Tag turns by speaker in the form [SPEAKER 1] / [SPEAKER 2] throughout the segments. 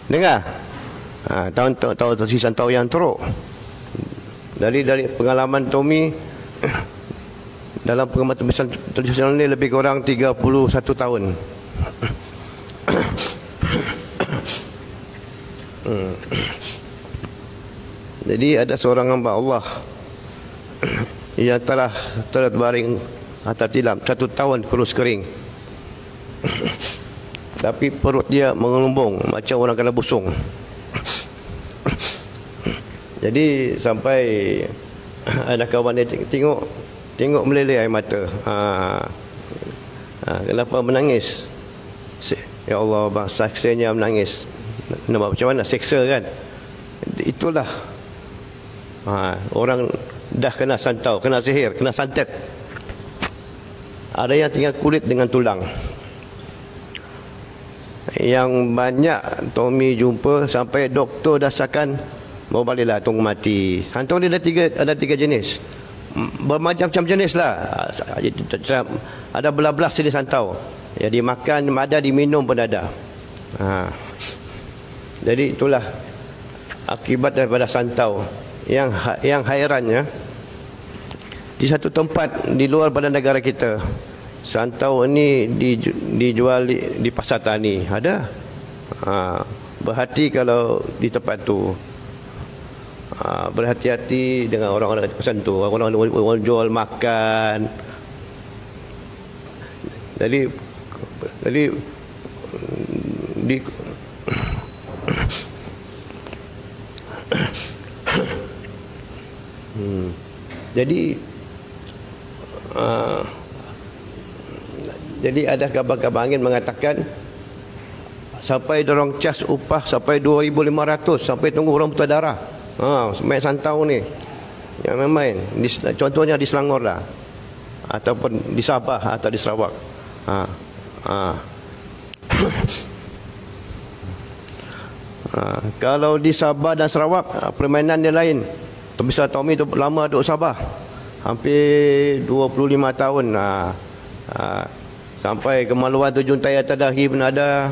[SPEAKER 1] Dengar? Tahu terusan tahu yang teruk. Dari pengalaman Tommy dalam pengamatan besar tradisional ini lebih kurang 31 tahun. Jadi ada seorang hamba Allah yang telah terbaring atas tilam 1 tahun kurus kering. Tapi perut dia mengelumbung macam orang kena busung. Jadi sampai ada kawan dia tengok meleleh air mata. Kenapa menangis? Ya Allah, bang, saksinya menangis. Nampak macam mana? Seksa kan? Itulah orang dah kena santau, kena sihir, kena santet. Ada yang tinggal kulit dengan tulang. Yang banyak Tommy jumpa sampai doktor dasarkan bawa baliklah tunggu mati. Hantu ni ada tiga jenis. Bermacam-macam jenis lah. Ada belas-belas jenis hantau. Ya, dimakan ada, diminum pun ada. Jadi itulah akibat daripada santau. Yang hairannya, di satu tempat di luar pada negara kita, santau ini dijual di pasar tani. Ada. Berhati kalau di tempat tu. Berhati-hati dengan orang-orang pesan tu. Orang jual makan. Jadi jadi ada kabar-kabar angin mengatakan sampai dorong cas upah sampai 2,500, sampai tunggu orang buta darah. Main santau ni yang main-main. Contohnya di Selangor lah, ataupun di Sabah atau di Sarawak. Kalau di Sabah dan Sarawak permainan dia lain. Bisa Tommy tu lama duduk Sabah, hampir 25 tahun. Sampai kemaluan juntai atas dahi pun ada.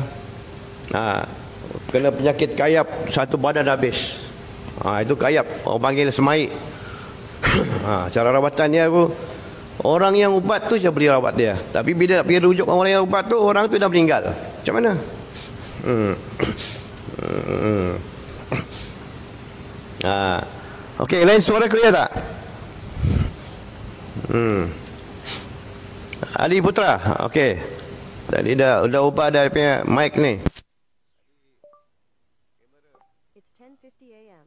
[SPEAKER 1] Kena penyakit kayap, satu badan habis. Itu kayap, orang panggil semaik. Cara rawatan dia tu, orang yang ubat tu je beri rawat dia. Tapi bila nak pergi rujuk orang yang ubat tu, orang tu dah meninggal. Macam mana? Okey, lain suara clear tak? Ali Putra. Okey. Tadi dah ubah dah punya mic ni.
[SPEAKER 2] It's 10:50 a.m.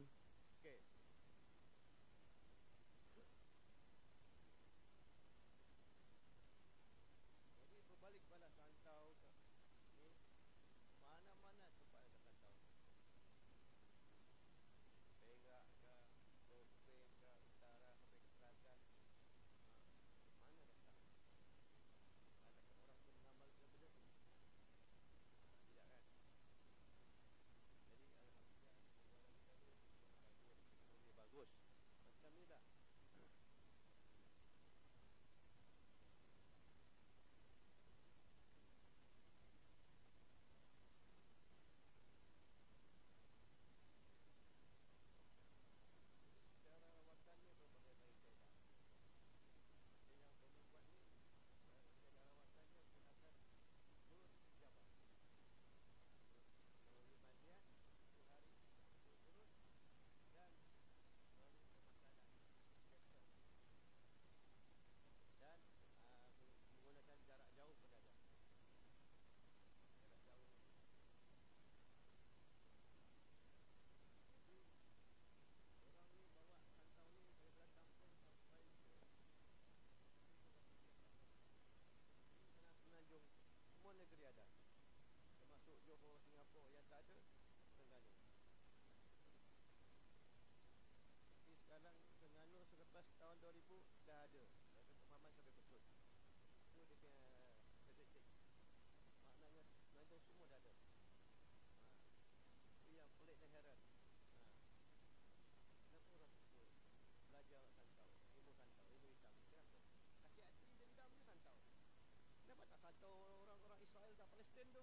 [SPEAKER 1] Orang-orang Israel kat Palestin tu.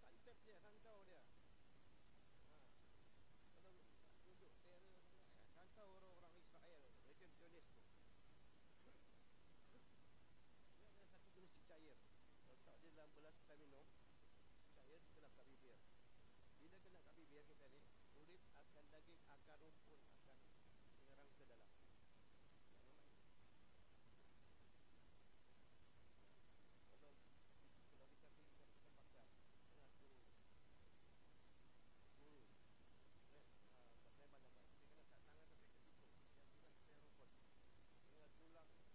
[SPEAKER 1] Santet je. daging akar rumput akan menyerang ke dalam. Kalau kita pergi ke tempat bakar, tengah tu buru, pakai mana-mana. Dia kena tak tangan sampai ke situ. Yang tengah saya rumput. Tengah tulang, tengah tulang juga.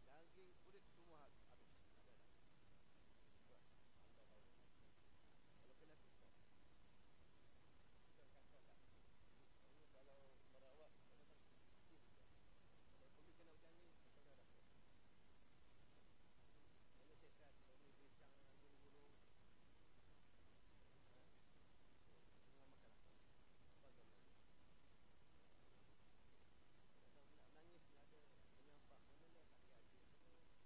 [SPEAKER 1] Daging, kulit semua habis. Ada dah. Buat anda tahu. Kalau kena pisau, pisau kacau dah. Ini kalau merawat, kadang-kadang sikit je. Kalau Tommy kena macam ni, saudara rasa. Ini siasat, Tommy bincang dengan guru-guru. Tengah makan apa? Apa gambar dia? Kadang nak nangis, nak ada menyampak. Mana dia tak yakin. Orang pengajar. Kita letak gambar dia. Yang dalam bukan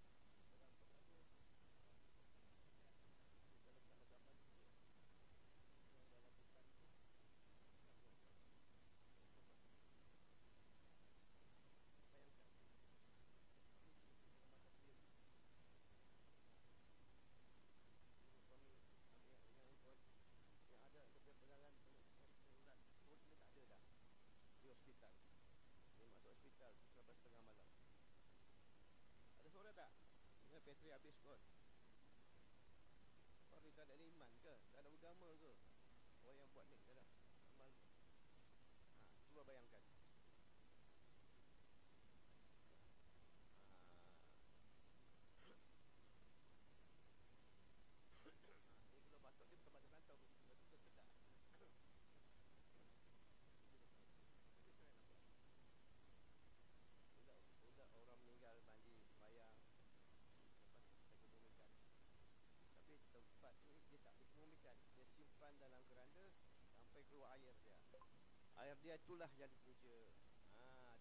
[SPEAKER 1] tu. Bayangkan. Ini dengan mata sendiri. Tommy ambil yang import. Yang ada dia pegangan urat. Perut dia tak ada dah. Di hospital. Dia masuk hospital 11:30 malam. Ada suara tak? Ini bateri habis kot. Orang ni tak ada iman ke? Tak ada agama ke? Orang yang buat ni tak ada amal ni. Cuba bayangkan. Ini kalau batuk dia bukan batuk kantau, batuk tersedak. Budak orang meninggal mandi sembahyang, lepas tu kita kebumikan. Tapi tempat ni dia tak dikebumikan, dia simpan dalam keranda sampai keluar air dia. Air dia itulah yang dipuja.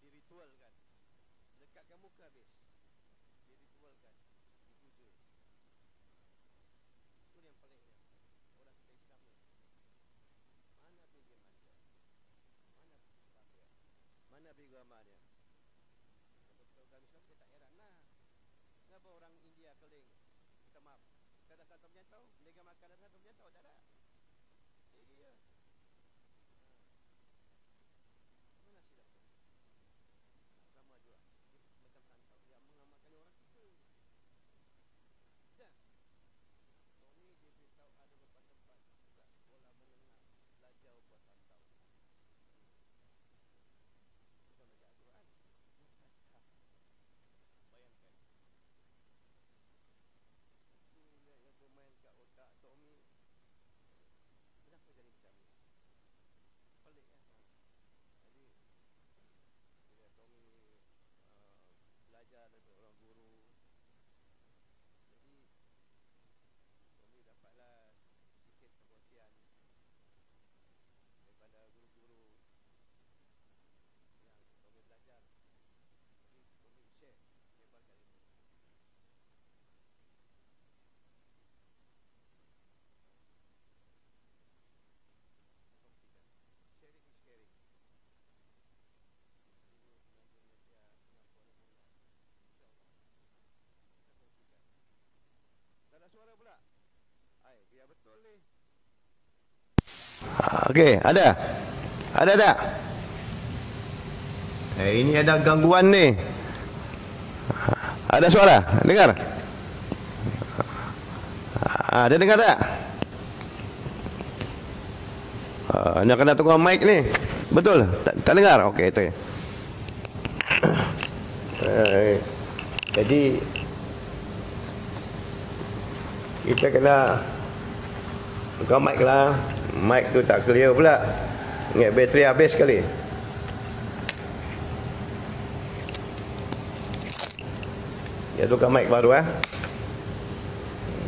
[SPEAKER 1] Diritualkan. Dekatkan muka habis. Diritualkan, dipuja. Itu yang peliknya. Orang kita Islam ni. Mana pinjam anda? Mana Islam dia? Mana agama dia? Kalau kami Islam kita tak heran lah. Kenapa orang India keling? Kita maaf. Kita datang Tom Jantau, mereka makan datang Tom Jantau, tak ada. Ini dia. Mana silap tu? Sama juga. Macam santau yang mengamalkan orang kita. Dah. Tommy dia beritahu ada beberapa tempat buka sekolah menengah belajar buat santau. Bukan belajar Al-Quran. Santau. Bayangkan. Itu yang bermain kat otak Tommy. Kenapa jadi macam ni? Pelik kan? Jadi bila Tommy belajar daripada orang guru, jadi Tommy dapatlah sikit perhatian daripada guru-guru yang Tommy belajar. Jadi Tommy sebarkan ilmu. Kongsikan. Sharing is caring. Dulu di Malaysia, Singapura dan Brunei. InsyaAllah. Kita kongsikan. Tak ada suara pula. Biar betul ni. Okey, ada? Ada tak? Ini ada gangguan ni. Ada suara? Dengar? Ada dengar tak? Nak kena tunggu mic ni. Betul? Tak dengar? Okey, itu. Jadi kita kena buka mic lah. Mic tu tak clear pula. Ingat bateri habis sekali. Ya, tukar mic baru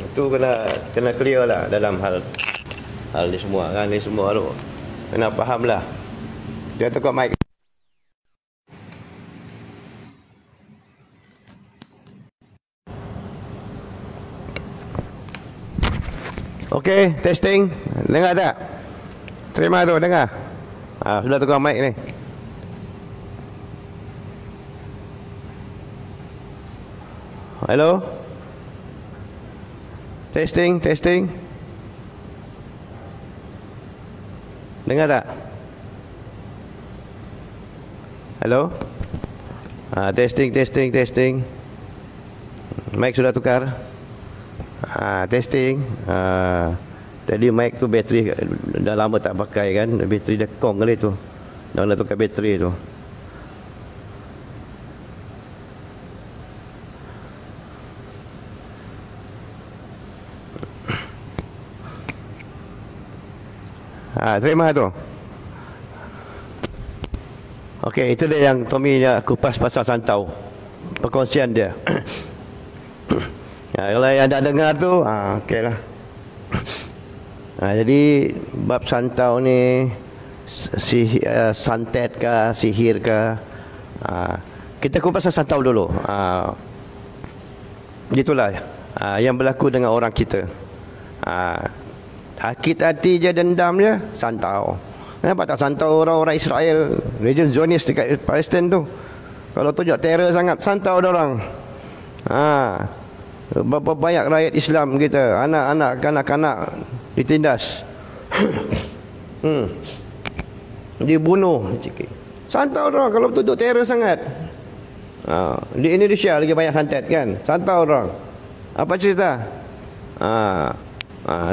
[SPEAKER 1] Itu kena clear lah dalam hal ni semua kan, ni semua tu. Kena faham lah. Dia tukar mic. Okey, testing. Dengar tak? Terima tu, dengar. Sudah tukar mic ni. Hello? Testing, testing. Dengar tak? Hello? Testing. Mic sudah tukar. Testing. Tadi mic tu bateri dah lama tak pakai kan. Bateri dah kong kali tu. Dah nak tukar bateri tu. Terima tu. Okey, itu dia yang Tommy kupas pasal santau. Perkongsian dia. Kalau yang dah dengar tu, okeylah. Jadi bab santau ni santet ke, sihir ke, kita kupas pasal santau dulu. Itulah yang berlaku dengan orang kita. Sakit hati je, dendam je, santau. Kenapa tak santau orang-orang Israel, region Zionis dekat Palestin tu? Kalau tunjuk terror sangat, santau orang. Berapa banyak rakyat Islam kita, anak-anak, kanak-kanak ditindas. Dibunuh. Santau orang kalau tunjuk terror sangat. Di Indonesia lagi banyak santet kan? Santau orang. Apa cerita?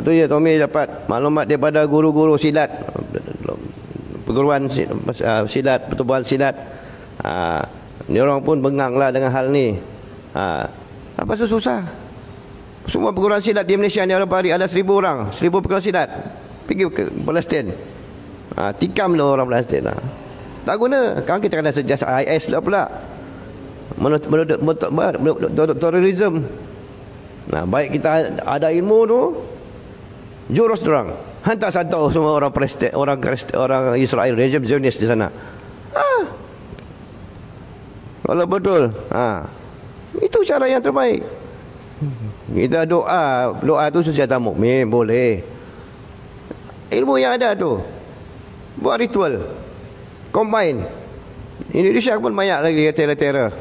[SPEAKER 1] Tu je Tommy dapat maklumat daripada guru-guru silat, perguruan silat, pertubuhan silat. Ni orang pun bengang lah dengan hal ni. Apa susah? Semua perguruan silat di Malaysia ni ada 1,000 orang, 1,000 perguruan silat. Pergi ke Palestin, tikam lah orang Palestin. Tak guna. Kan kita kena sejas IS lah pula, terorisme. Baik kita ada ilmu tu, jurus dorang hantar santau semua orang Palestin, orang Israel, rejim Zionis di sana. Kalau betul, itu cara yang terbaik. Kita doa tu senjata mukmin, boleh. Ilmu yang ada tu, buat ritual, combine. Indonesia pun banyak lagi teror-teror.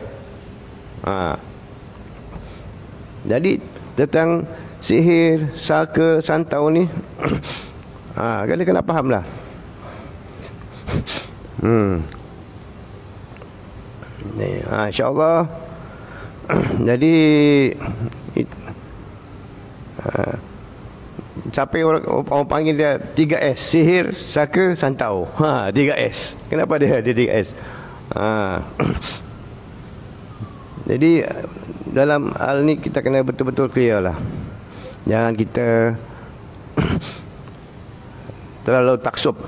[SPEAKER 1] Jadi tentang sihir, saka, santau ni, kalian kena faham lah. InsyaAllah. Jadi sampai orang panggil dia 3S, sihir, saka, santau. 3S. Kenapa dia 3S? Jadi dalam hal ni kita kena betul-betul clear lah. Jangan kita terlalu taksub.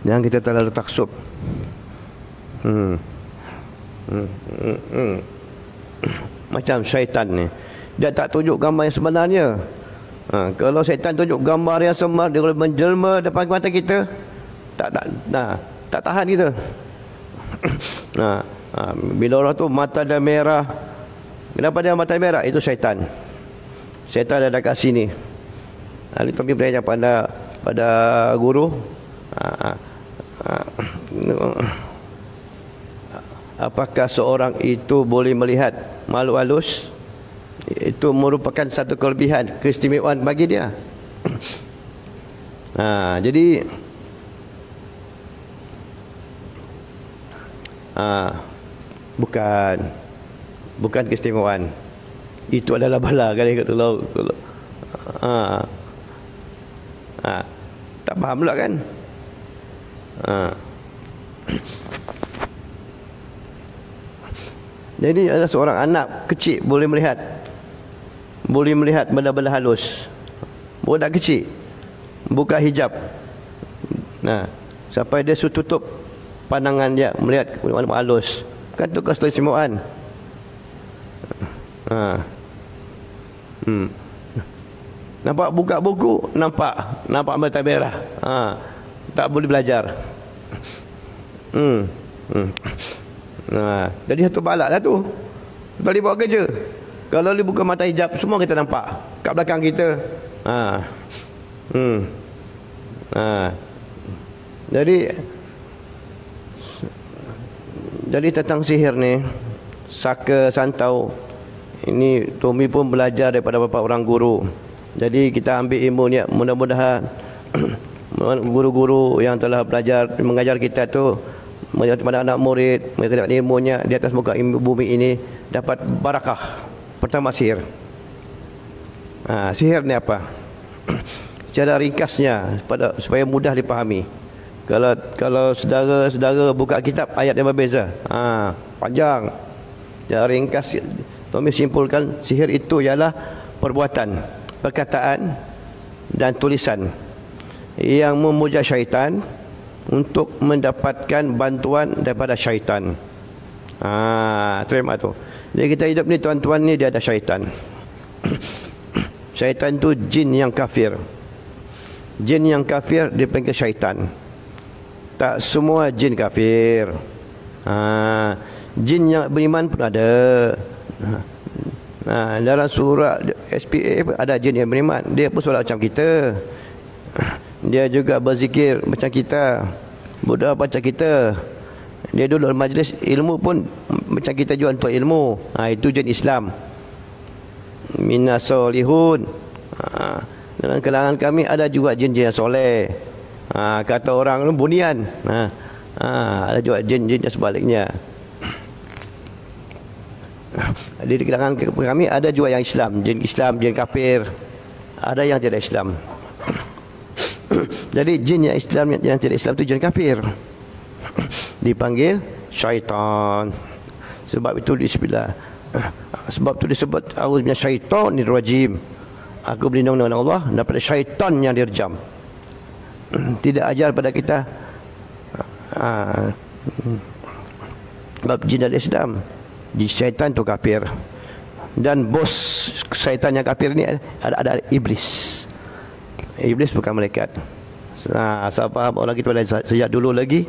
[SPEAKER 1] Jangan kita terlalu taksub. Macam syaitan ni, dia tak tunjuk gambar yang sebenarnya. Kalau syaitan tunjuk gambar yang sebenar, dia boleh menjelma depan mata kita, tak tahan kita. Bila orang tu mata dia merah, kenapa dia mata merah? Itu syaitan. Syaitan ada kat sini. Lalu Tommy bertanya pada guru, apakah seorang itu boleh melihat makhluk halus? Itu merupakan satu kelebihan, keistimewaan bagi dia. Jadi bukan keistimewaan. Itu adalah bala kali kalau tak faham pula kan? Jadi ada seorang anak kecil boleh melihat benda-benda halus. Budak kecil buka hijab, sampai dia tutup pandangan dia melihat benda halus. Kan tu keistimewaan. Nampak buka buku, nampak mata merah. Tak boleh belajar. Jadi satu balak lah tu. Tadi buat kerja, kalau dia buka mata hijab, semua kita nampak kat belakang kita. Jadi tentang sihir ni, saka, santau, Ini Tommy pun belajar daripada beberapa orang guru. Jadi kita ambil ilmu ni, mudah-mudahan guru-guru yang telah belajar mengajar kita tu, kepada anak murid, mengajar ilmunya di atas muka bumi ini dapat barakah. Pertama, sihir. Sihir ni apa? Cara ringkasnya supaya mudah dipahami. Kalau saudara buka kitab, ayat yang berbeza. Panjang. Cara ringkas, Tommy simpulkan, sihir itu ialah perbuatan, perkataan dan tulisan yang memuja syaitan untuk mendapatkan bantuan daripada syaitan. Terima tu. Jadi kita hidup ni, tuan-tuan ni, dia ada syaitan. Syaitan tu jin yang kafir. Jin yang kafir dipanggil syaitan. Tak semua jin kafir. Jin yang beriman pun ada. Dalam surah SPA ada jin yang beriman. Dia pun solat macam kita. Dia juga berzikir macam kita, berdoa macam kita. Dia duduk dalam majlis ilmu pun macam kita juga untuk ilmu. Itu jin Islam. Minas solihun. Dalam kalangan kami ada juga jin-jin yang soleh. Kata orang bunian. Ada juga jin-jin yang sebaliknya. Di kalangan kami ada juga yang Islam, jin kafir. Ada yang tidak Islam. Jadi jin yang Islam, yang tidak Islam itu jin kafir. Dipanggil syaitan. Sebab itu disebut a'udzu minasyaitonir rajim. Aku berlindung dengan Allah daripada syaitan yang dirjam. Tidak ajar pada kita bab jin dan Islam. Di syaitan tu kafir. Dan bos syaitan yang kafir ni ada iblis. Iblis bukan malaikat. Saya faham orang kita sejak dulu lagi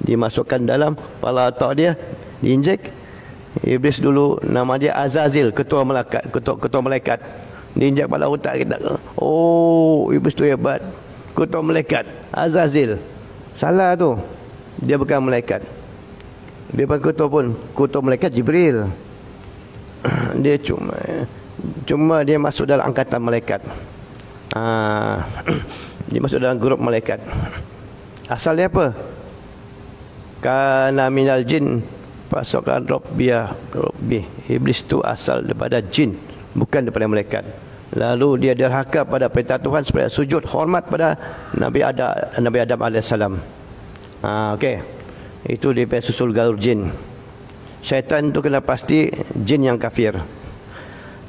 [SPEAKER 1] dimasukkan dalam kepala otak dia, diinjek. Iblis dulu nama dia Azazil, ketua malaikat. Diinjak kepala otak kita. Oh, iblis tu hebat. Ketua malaikat Azazil. Salah tu. Dia bukan malaikat. Dia bukan ketua malaikat Jibril. Dia cuma dia masuk dalam angkatan malaikat. Dia masuk dalam grup malaikat. Asalnya apa? Kana minal jin pasukan Rabbi. Iblis tu asal daripada jin, bukan daripada malaikat. Lalu dia derhaka pada perintah Tuhan supaya sujud hormat pada Nabi Adam alaihissalam. Okey. Itu dia susul galur jin. Syaitan tu kena pasti jin yang kafir.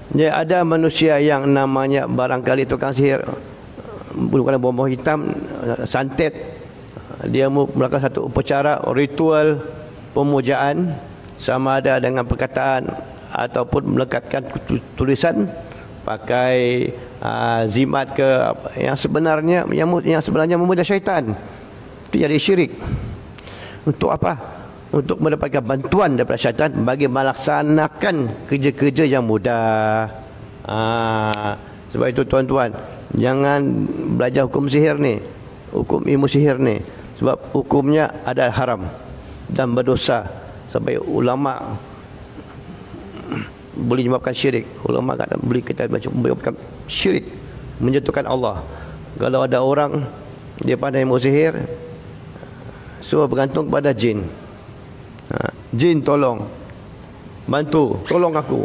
[SPEAKER 1] Dia ada manusia yang namanya barangkali tukang sihir, bukan bomoh hitam, santet. Dia melakukan satu upacara ritual pemujaan, sama ada dengan perkataan ataupun melekatkan tulisan pakai zimat ke, yang sebenarnya memuja syaitan. Itu jadi syirik. Untuk apa? Untuk mendapatkan bantuan daripada syaitan bagi melaksanakan kerja-kerja yang mudah. Sebab itu tuan-tuan, jangan belajar hukum sihir ni, hukum ilmu sihir ni, sebab hukumnya adalah haram dan berdosa. Sampai ulama boleh menyebabkan syirik. Ulama kata boleh kita menyebabkan syirik, menjatuhkan Allah. Kalau ada orang dia pandai ilmu sihir, semua bergantung kepada jin. Jin tolong, bantu, tolong aku.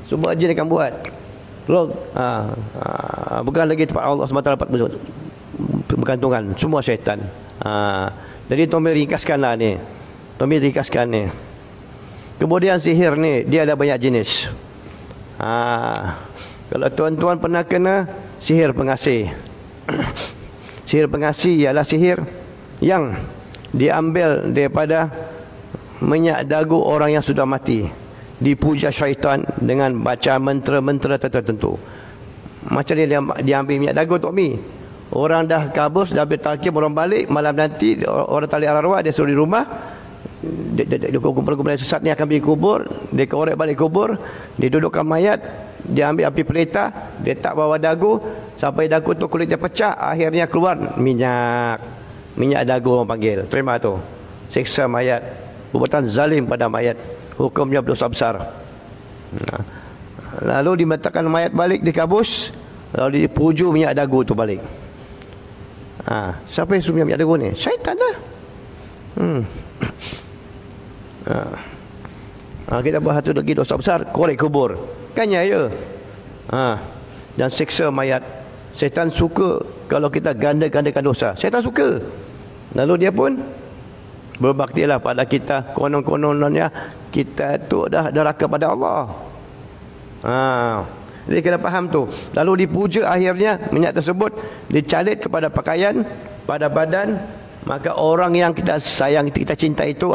[SPEAKER 1] Semua jin akan buat. Tolong. Bukan lagi tempat Allah SWT dapat bergantungan. Semua syaitan. Jadi Tommy ringkaskanlah ni. Kemudian sihir ni dia ada banyak jenis. Kalau tuan-tuan pernah kena sihir pengasih. Sihir pengasih ialah sihir yang diambil daripada minyak dagu orang yang sudah mati, dipuja syaitan dengan baca mentera-mentera tertentu. Macam dia ambil minyak dagu untuk mi. Orang dah kabus, dah ambil talqin, orang balik malam nanti, orang tali arwah dia suruh di rumah. Dia kumpulan sesat ni akan pergi kubur, dia korek balik kubur, dia dudukkan mayat, dia ambil api pelita, dia tak bawa dagu sampai dagu tu kulitnya pecah, akhirnya keluar minyak dagu orang panggil. Terima tu. Siksa mayat, perbuatan zalim pada mayat, hukumnya berdosa besar. Lalu diletakkan mayat balik di kabus, lalu dipuju minyak dagu tu balik. Siapa yang suruh minyak dagu ni? Syaitan lah. Kita bahas tu lagi dosa besar, korek kubur. Kan ya. Dan siksa mayat. Syaitan suka kalau kita ganda-gandakan dosa. Syaitan suka. Lalu dia pun berbaktilah pada kita. Konon-kononnya kita tu dah neraka pada Allah. Jadi kena faham tu. Lalu dipuja akhirnya minyak tersebut dicalit kepada pakaian, pada badan. Maka orang yang kita sayang, kita cinta itu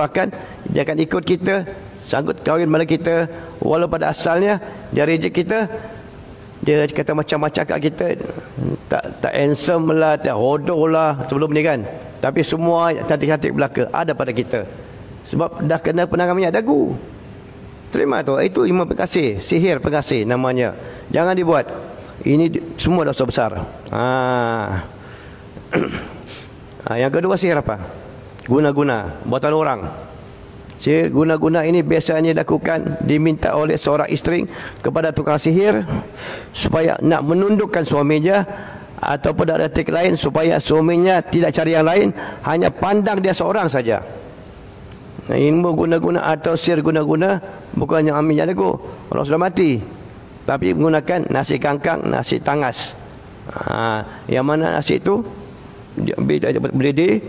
[SPEAKER 1] dia akan ikut kita, sanggup kahwin pada kita. Walau pada asalnya dia reject kita, dia kata macam-macam kat kita, tak handsome lah, tak hodoh lah sebelum ni kan. Tapi semua cantik-cantik belaka ada pada kita, sebab dah kena penangan minyak dagu. Terima tu. Itu imam pengasih, sihir pengasih namanya. Jangan dibuat. Ini semua dosa besar. Yang kedua, sihir apa? Guna-guna buatan orang. Sihir guna-guna ini biasanya dilakukan, diminta oleh seorang isteri kepada tukang sihir supaya nak menundukkan suaminya, ataupun ada trik lain supaya suaminya tidak cari yang lain, hanya pandang dia seorang saja. Ilmu guna-guna atau sihir guna-guna bukannya ambil dagu, orang sudah mati, tapi menggunakan nasi kangkang, nasi tangas. Yang mana nasi itu berdiri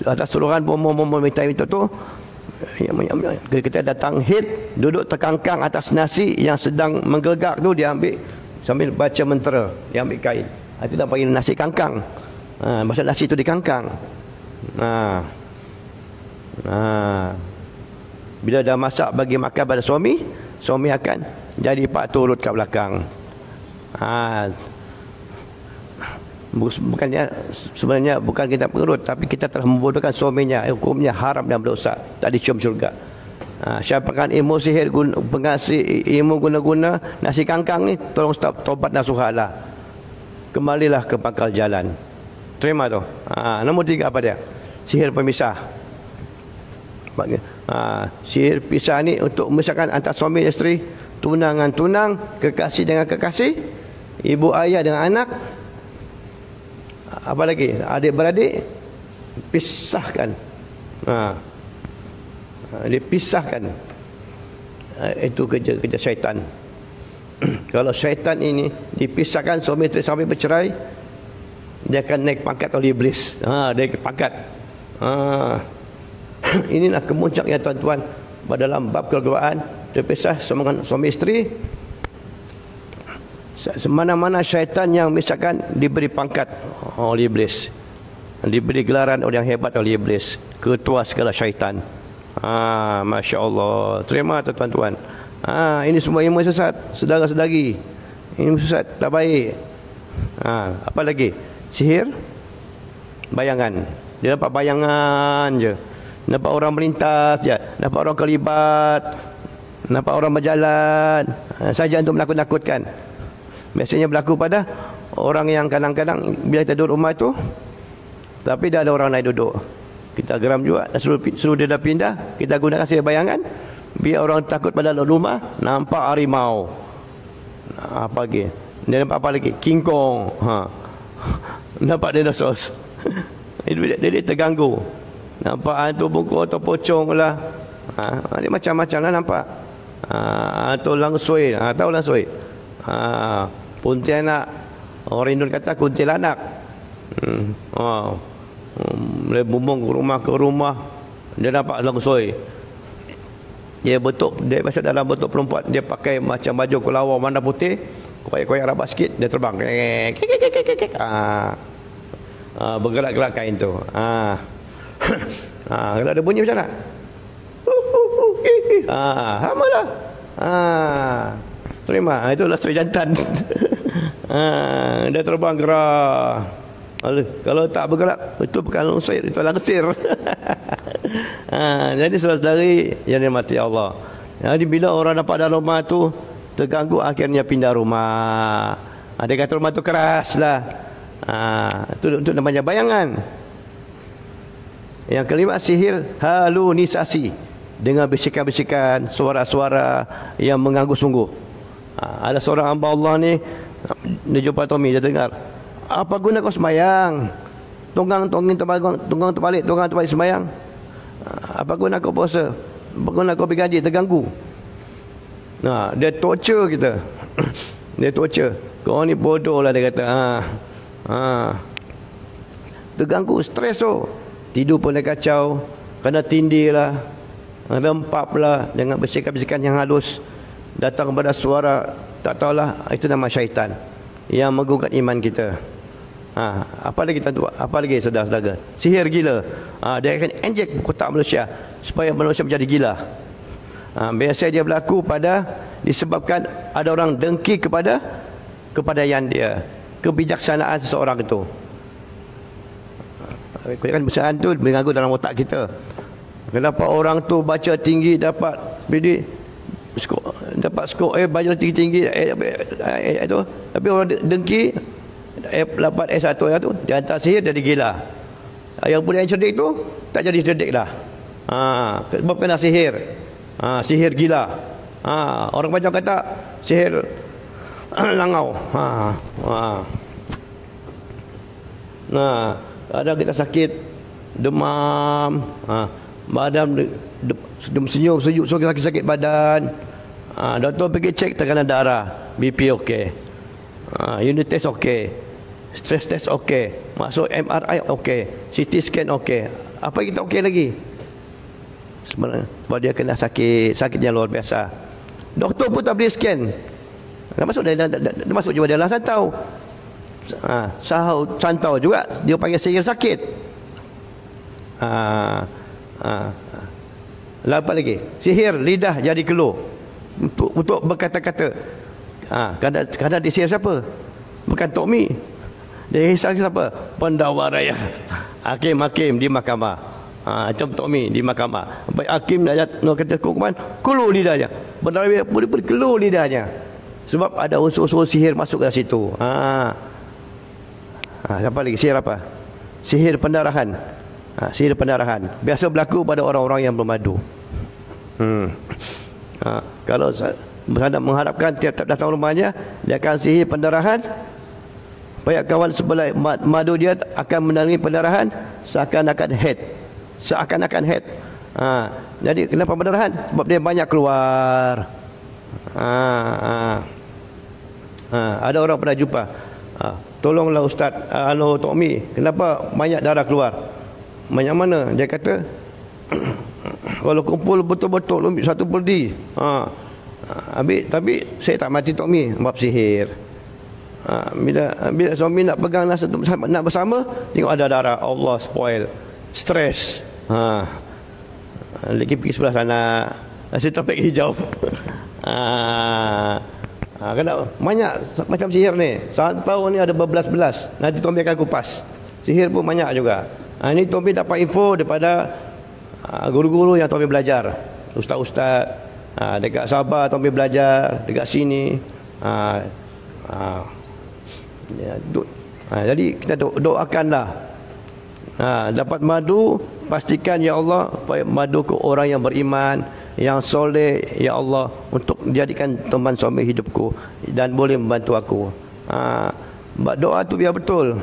[SPEAKER 1] atas seluruhan bombong-bombong hitam itu tu. Kita datang hit, duduk terkangkang atas nasi yang sedang menggelegak tu, dia ambil sambil baca mentera, dia ambil kain. Itu dah panggil nasi kangkang. Masa nasi itu dikangkang. Bila dah masak bagi makan pada suami, suami akan jadi pak turut kat belakang. Bukannya sebenarnya bukan kita pengerut, tapi kita telah membodohkan suaminya. Hukumnya haram dan berdosa, tak dicium syurga. Syafakan ilmu sihir pengasih ilmu guna-guna nasi kangkang ni, tolong stop, tobat nasuhalah, kembalilah ke pangkal jalan. Terima tu. Nombor 3 apa dia? Sihir pemisah. Sihir pisah ni untuk memisahkan antara suami dan isteri, tunang dengan tunang, kekasih dengan kekasih, ibu ayah dengan anak, apa lagi, adik-beradik, pisahkan. Dipisahkan. Itu kerja syaitan. Kalau syaitan ini dipisahkan suami isteri sampai bercerai, dia akan naik pangkat oleh iblis. Dia naik pangkat. Inilah kemuncaknya tuan-tuan dalam bab keluargaan, terpisah suami isteri. Mana-mana syaitan yang misalkan diberi pangkat oleh iblis, diberi gelaran yang hebat oleh iblis, ketua segala syaitan. Masya Allah. Terima tuan-tuan. Ini semua ilmu sesat, saudara-saudari. Ilmu sesat, tak baik. Apa lagi? Sihir bayangan. Dia dapat bayangan je, nampak orang melintas je, nampak orang kelibat, nampak orang berjalan, saja untuk menakut-nakutkan. Biasanya berlaku pada orang yang kadang-kadang bila kita duduk rumah itu, tapi dah ada orang lain duduk, kita geram juga, suruh dia dah pindah, kita gunakan sihir bayangan, biar orang takut pada rumah, nampak harimau. Apa lagi? Dia nampak apa lagi? King Kong. Nampak dinosaurus. Dia terganggu. Nampak hantu bungkuk atau pocong lah. Dia macam-macam lah nampak. Atau langsui. Tahu langsui? Pontianak. Orang Indon kata kuntilanak. Boleh bumbung ke rumah. Dia nampak langsui. Dia biasa dalam bentuk perempuan. Dia pakai macam baju kelawar warna putih, koyak-koyak rabat sikit, dia terbang. Bergerak-gerak kain tu. Kalau ada bunyi macam nak? Sama lah. Terima. Itulah suai jantan. Dia terbang gerak. Kalau tak bergerak, itu bukan suai, itu langsir. Jadi saudara-saudari yang dirahmati Allah, jadi bila orang dapat dalam rumah tu terganggu, akhirnya pindah rumah. Dia kata rumah tu keras lah. Itu namanya bayangan. Yang kelima, sihir halunisasi, dengan bisikan-bisikan, suara-suara yang mengganggu sungguh. Ada seorang hamba Allah ni, dia jumpa Tommy, dia dengar, apa guna kau sembahyang? Tunggang terbalik sembahyang. Apa guna kau puasa? Apa guna kau pergi gaji? Terganggu. Dia torture kita. Dia torture. Kau ni bodoh lah, dia kata. Terganggu, stres tu. Tidur pun dah kacau. Kena tindih lah, rempap lah dengan bisikan-bisikan yang halus. Datang kepada suara, tak tahulah, itu nama syaitan yang menggugat iman kita. Apa lagi tuan, apa lagi saudara-saudara? Sihir gila. Dia akan injek kotak manusia supaya manusia menjadi gila. Biasa dia berlaku disebabkan ada orang dengki kepada yang dia, kebijaksanaan seseorang itu. Kan besar tu mengganggu dalam otak kita. Kenapa orang tu baca tinggi dapat skor baca tinggi-tinggi itu, tapi orang dengki dapat S1 tu, dia hantar sihir jadi gila. Yang punya yang cerdik tu tak jadi cerdik dah. Sebab kena sihir. Sihir gila. Orang macam kata sihir langau. Kadang kita sakit, demam, badan senyum, sejuk, sakit badan. Doktor pergi cek tekanan darah, BP okey, unit test okey, stress test okey, masuk MRI okey, CT scan okey. Apa kita okey lagi? Sebenarnya sebab dia kena sakit yang luar biasa. Doktor pun tak boleh scan. Dah masuk jiwa dia lah santau. Santau juga dia panggil sihir sakit. Apa lagi? Sihir lidah jadi keluh untuk berkata-kata. Kadang dia sihir siapa? Bukan Tommy. Dia hisap siapa? Pendakwa raya, hakim di mahkamah. Macam Tommy di mahkamah. Baik hakim nak kata hukuman, keluh lidahnya. Pendakwa raya boleh keluh lidahnya. Sebab ada unsur-unsur sihir masuk ke situ. Apa lagi? Sihir apa? Sihir pendarahan. Sihir pendarahan biasa berlaku pada orang-orang yang bermadu. Kalau mengharapkan tiap-tiap datang rumahnya, dia akan sihir pendarahan. Banyak kawan sebelah madu dia akan mendatangi pendarahan seakan-akan head. Jadi kenapa pendarahan? Sebab dia banyak keluar. Ada orang pernah jumpa, tolonglah Ustaz, Tommy, kenapa banyak darah keluar? Banyak mana? Dia kata kalau kumpul betul-betul satu perdi. Tapi saya tak mati Tommy, sebab sihir. Bila suami nak pegang nak bersama, tengok ada darah, Allah spoil, stres. Lagi pergi sebelah sana, nasi topik hijau. Kena banyak macam sihir ni. Santau ni ada berbelas-belas. Nanti Tommy akan kupas. Sihir pun banyak juga. Ini Tommy dapat info daripada guru-guru yang Tommy belajar, ustaz-ustaz. Dekat Sabah Tommy belajar, dekat sini. Jadi kita doakanlah. Dapat madu, pastikan ya Allah madu ke orang yang beriman, yang soleh, ya Allah, untuk jadikan teman suami hidupku dan boleh membantu aku. Doa tu biar betul.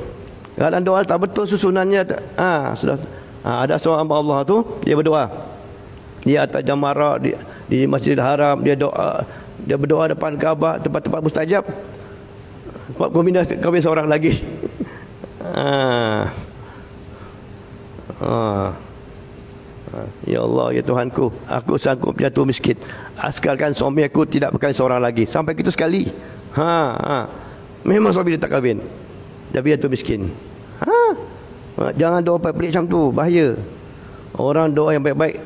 [SPEAKER 1] Kalau doa tak betul susunannya, sudah. Ada seorang hamba Allah tu, dia berdoa di atas jamarat di Masjidil Haram, dia berdoa depan Kaabah, tempat-tempat mustajab. Sebab kami seorang lagi. Ya Allah, ya Tuhanku, aku sanggup jatuh miskin asalkan suami aku tidak berkahwin seorang lagi. Sampai gitu sekali. Memang suami dia tak kahwin, tapi jatuh miskin. Jangan doa pelik macam tu, bahaya. Orang doa yang baik-baik,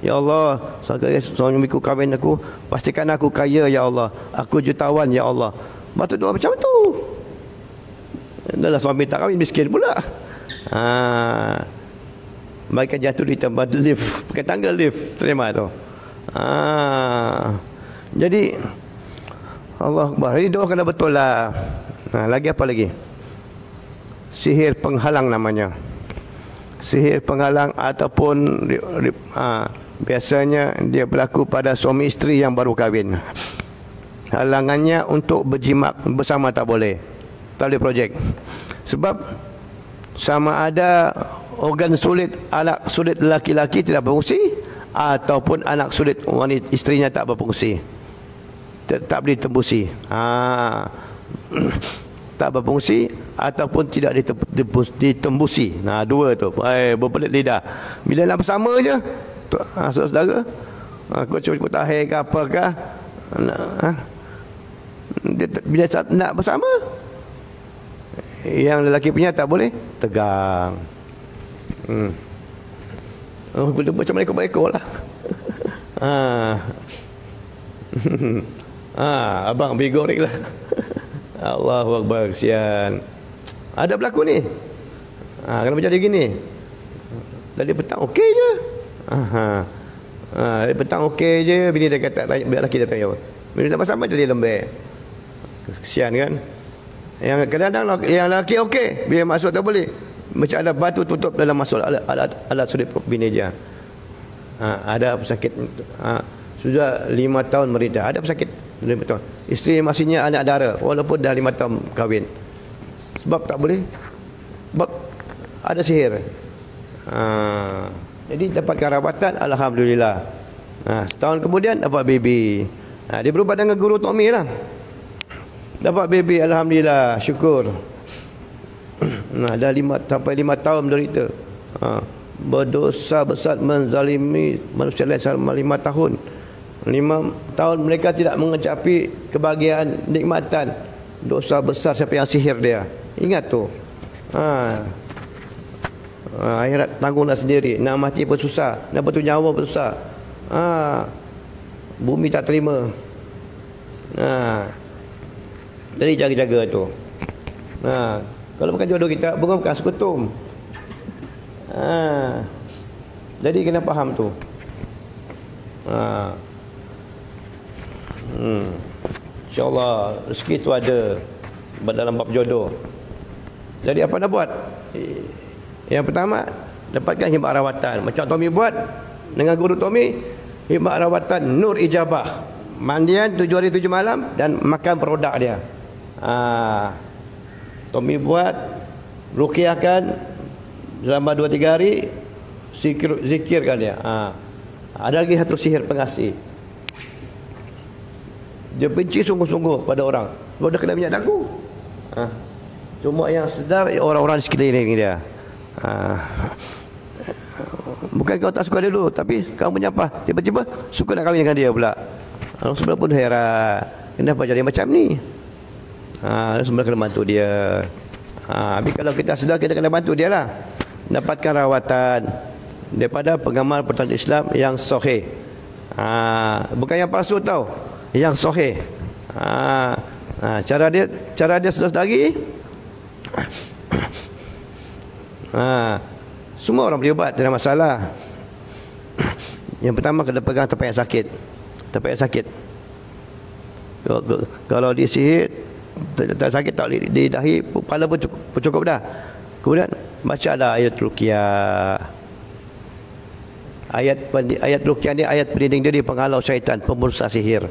[SPEAKER 1] ya Allah, sekali suamiku kahwin aku, pastikan aku kaya ya Allah, aku jutawan ya Allah. Patut doa macam tu. Adalah suami tak kahwin, miskin pula. Mereka jatuh di tempat lift, bukan tangga lift, terima tu. Jadi Allah Akbar, ini doa kena betul lah. Lagi apa lagi? Sihir penghalang namanya. Sihir penghalang ataupun biasanya dia berlaku pada suami isteri yang baru kahwin. halangannya untuk berjimat bersama tak boleh. Tak boleh projek. Sebab sama ada organ sulit anak sulit lelaki-lelaki tidak berfungsi, ataupun anak sulit wanita isterinya tak berfungsi, tak boleh ditembusi. Tak berfungsi ataupun tidak ditembusi. Nah, dua tu. Berpelit lidah. Bila nak bersama je, saudara, aku cuba tahir ke apakah, bila nak bersama, yang lelaki punya tak boleh tegang. Macam ekor-ekor lah. Abang bigorek lah. Allahu Akbar, kesian. Ada berlaku ni. Kalau macam gini, tadi petang okey je. Tadi petang okey je, bini dia kata, bila lelaki dia tanya, bila nak bersama jadi lembek. Kesian kan. Yang kadang-kadang yang lelaki okey, bila masuk tak boleh. Macam ada batu tutup dalam masuk alat sulit bini dia. Ada pesakit, sudah 5 tahun merida, ada pesakit 5 tahun. Isteri masihnya anak dara walaupun dah 5 tahun kahwin. Sebab tak boleh, sebab ada sihir. Jadi dapatkan rawatan, alhamdulillah. Setahun kemudian dapat baby. Dia berubat dengan guru Tommy lah. Dapat baby, alhamdulillah, syukur. Dah 5 sampai 5 tahun menderita. Berdosa besar menzalimi manusia lain selama 5 tahun. 5 tahun mereka tidak mengecapi kebahagiaan, nikmatan. Dosa besar siapa yang sihir dia. Ingat tu. Akhirat tanggunglah sendiri. Nak mati pun susah, nak betul nyawa pun susah. Bumi tak terima. Jadi jaga-jaga tu. Kalau bukan jodoh kita, bukan sekutum. Jadi kena faham tu. InsyaAllah rezeki tu ada dalam bab jodoh. Jadi apa nak buat? Yang pertama, dapatkan khidmat rawatan. Macam Tommy buat dengan guru Tommy, khidmat rawatan Nur Ijabah, mandian 7 hari 7 malam dan makan produk dia. Tommy buat, ruqyahkan selama 2-3 hari, zikirkan dia. Ada lagi satu sihir pengasih. Dia benci sungguh-sungguh pada orang, sebab dia kena minyak dagu. Cuma yang sedar orang-orang di sekeliling dia. Bukan kau tak suka dia dulu, tapi kamu menyapa, tiba-tiba suka nak kahwin dengan dia pula. Orang sebelah pun heran, kenapa jadi macam ni? Orang sebelah kena bantu dia. Tapi kalau kita sedar, kita kena bantu dia lah. Dapatkan rawatan daripada pengamal pertanian Islam yang sahih. Bukan yang palsu tau, yang sahih. Cara dia sedar-sedari. Semua orang boleh ubat, tidak masalah. Yang pertama kena pegang tempat yang sakit. Tempat yang sakit. Kalau dia sihir tak sakit, tak boleh di dahi, kepala pun cukup dah. Kemudian baca ada ayat ruqyah. Ayat ruqyah ni ayat pelindung diri penghalau syaitan, pemerusak sihir.